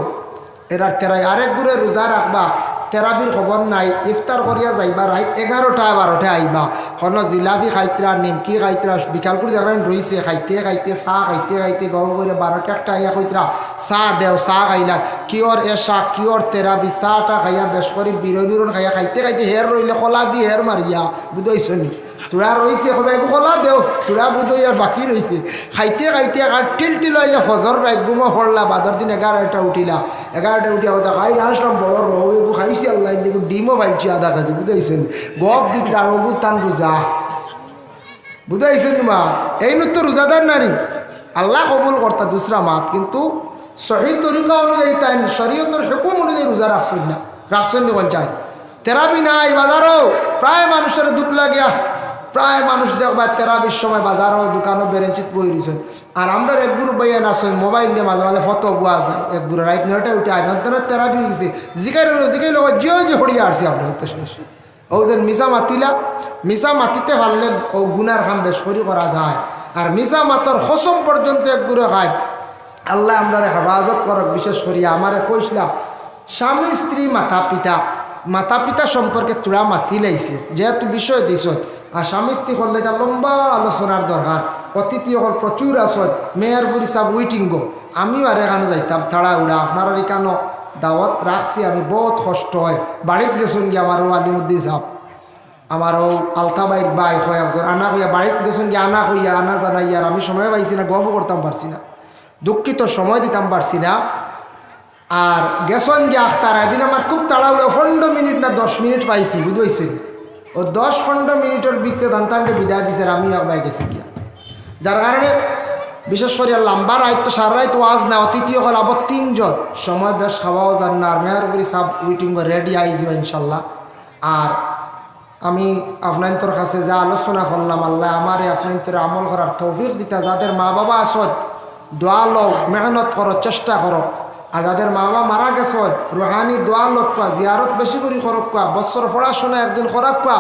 এরার তেরাই আরেক গুড়ে রোজা রাখবা, তেরাবির খবর নাই, ইফতার করিয়া যাইবা রাইট 11টা 12টায় আইবা, হন জিলাপি খাইতরা নিমকি খাইতরা বিকাল করে যাবেন রইছে খাইতে চাহ খাইতে গহ করে 12টা 1টা আইয়া কইতরা চাহ দেও, চাহ খাইলা কিয়র এসা কিয়র তেরাবি, চাহটা খাইয়া বেশ করে বিরোধ খাইয়া খাইতে হের রইলে কলা দিয়ে হের মারিয়া বুঝাইছনি চূড়া রয়েছে সবাই কলা দেও, চূড়া বুধই আর বাকি রয়েছে খাইতে আর টিল হইয়া ফজর একগুমো পড়লা, বাদর দিন 11টা উঠিলা, 11টা উঠিয়া কথা খাই আসলাম বড় রহ এগু খাইছি আল্লাহ দেখুন ডিমও পাইছি আধা কাছে বুঝাইছেন গপ দিতরা ওগু টান বুঝা বুঝাইছেন মাত এই তো রোজাদার নারী আল্লাহ কবুল করতা দুসরা মাত কিন্তু সহি তরিকা অনুযায়ী তাই শরীয়তের হুকুম অনুযায়ী রোজা রাখছেন চাই তেরাবি নাই বাজারও প্রায় মানুষের দুঃখ লাগিয়া প্রায় মানুষ দেখবা তেরাবির সময় বাজারও দোকানও বেরেঞ্চিত বই দিয়েছেন আর আমরা এক গুরু বইয়া নাচেন মোবাইল দিয়ে মাঝে মাঝে ফটো বুয়া যায় এক গুরু রাইট নয়টা উঠে আয় তেরাবি গেছে জিকাই লোক যে হরিয়া আসছে আপনার হতে শেষ ও যেন মিশা মাতিলা মিশা মাতিতে পারলে ও গুনার খাম বেশ করি করা যায় আর মিশা মাতর খসম পর্যন্ত এক গুরু খায় আল্লাহ আমরা হেফাজত করক বিশেষ করিয়া আমারে কইসলাম স্বামী স্ত্রী মাতা পিতা সম্পর্কে তোরা মাতি লাইছে যেহেতু বিষয় দিস আর স্বামী স্ত্রী করলে তার লম্বা আলোচনার দরকার অতিথি সকল প্রচুর আসত মেয়ের বুড়ি সাব উইটিং গো আমিও আর এখানে যাইতাম তাড়া উড়া আপনার এখানো দাওয়াত রাখছি আমি বহুত কষ্ট হয় বাড়িতে গেছুন গিয়ে আমার ও আলিমুদ্দিন সাহেব আমার ও আলতাবাইর বাই হয় একজন আনা হইয়া বাড়িতে গেছুন গিয়ে আনা হইয়া আনা জানাই আর আমি সময় পাইছি না গল্প করতাম পারছি না দুঃখিত সময় দিতাম পারছি না আর গেছন যে আখতার একদিন আমার খুব তাড়াহুড়ো 15 মিনিট না 10 মিনিট পাইছি বুঝেছেন ও 10-15 মিনিটের ভিতরে দান্তান্ডে বিদায় দিছে আমি একবার গেছি গিয়া যার কারণে বিশেষ করে লম্বা রায় তো সারা রায় তো আজ না অতিথি হল আবার 3 জন সময় বেশ খাওয়াও যান না আর মেহরপুরি সাব উইটিং রেডি আইসব ইনশাল্লাহ আর আমি আপনার কাছে যা আলোচনা করলাম আল্লাহ আমারে আপনার আমল করার তৌফিক দিতা যাদের মা বাবা আসত দোয়া লো মেহনত করো চেষ্টা করো আর যাদের মা বাবা মারা গেছ রুহানি দোয়া লোক কোয়া জিয়ারত বেশি করে করক কোয়া বছর পড়াশোনা একদিন করাক কোয়া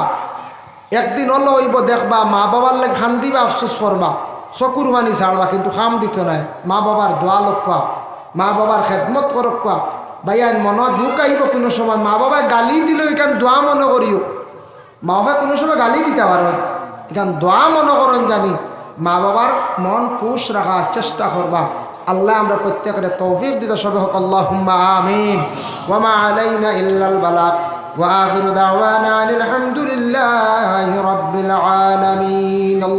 একদিন হলো হইব দেখবা মা বাবার লেগে খান দিবা আফসোস করবা চকুর পানি ছাড়বা কিন্তু খাম দিত নাই মা বাবার দোয়া লোক কোয়া মা বাবার খেদমত করক কোয়া ভাইয়া মন দুঃখ আহিব কোনো সময় মা বাবায় গালি দিলেও এখান দোয়া মনে করিও মা বাবা কোনো সময় গালি দিতে পারো এখান দোয়া মনে করেন জানি মা বাবার মন খুশ রাখার চেষ্টা করবা আল্লাহ আমরা প্রত্যেকের তৌফিক দিতে সবে হোক আল্লাহুম্মা আমিন ওয়া মা আলাইনা ইল্লাল বালাগ ওয়া আখিরু দাওয়ানা আনিল হামদুলিল্লাহি রাব্বিল আলামিন।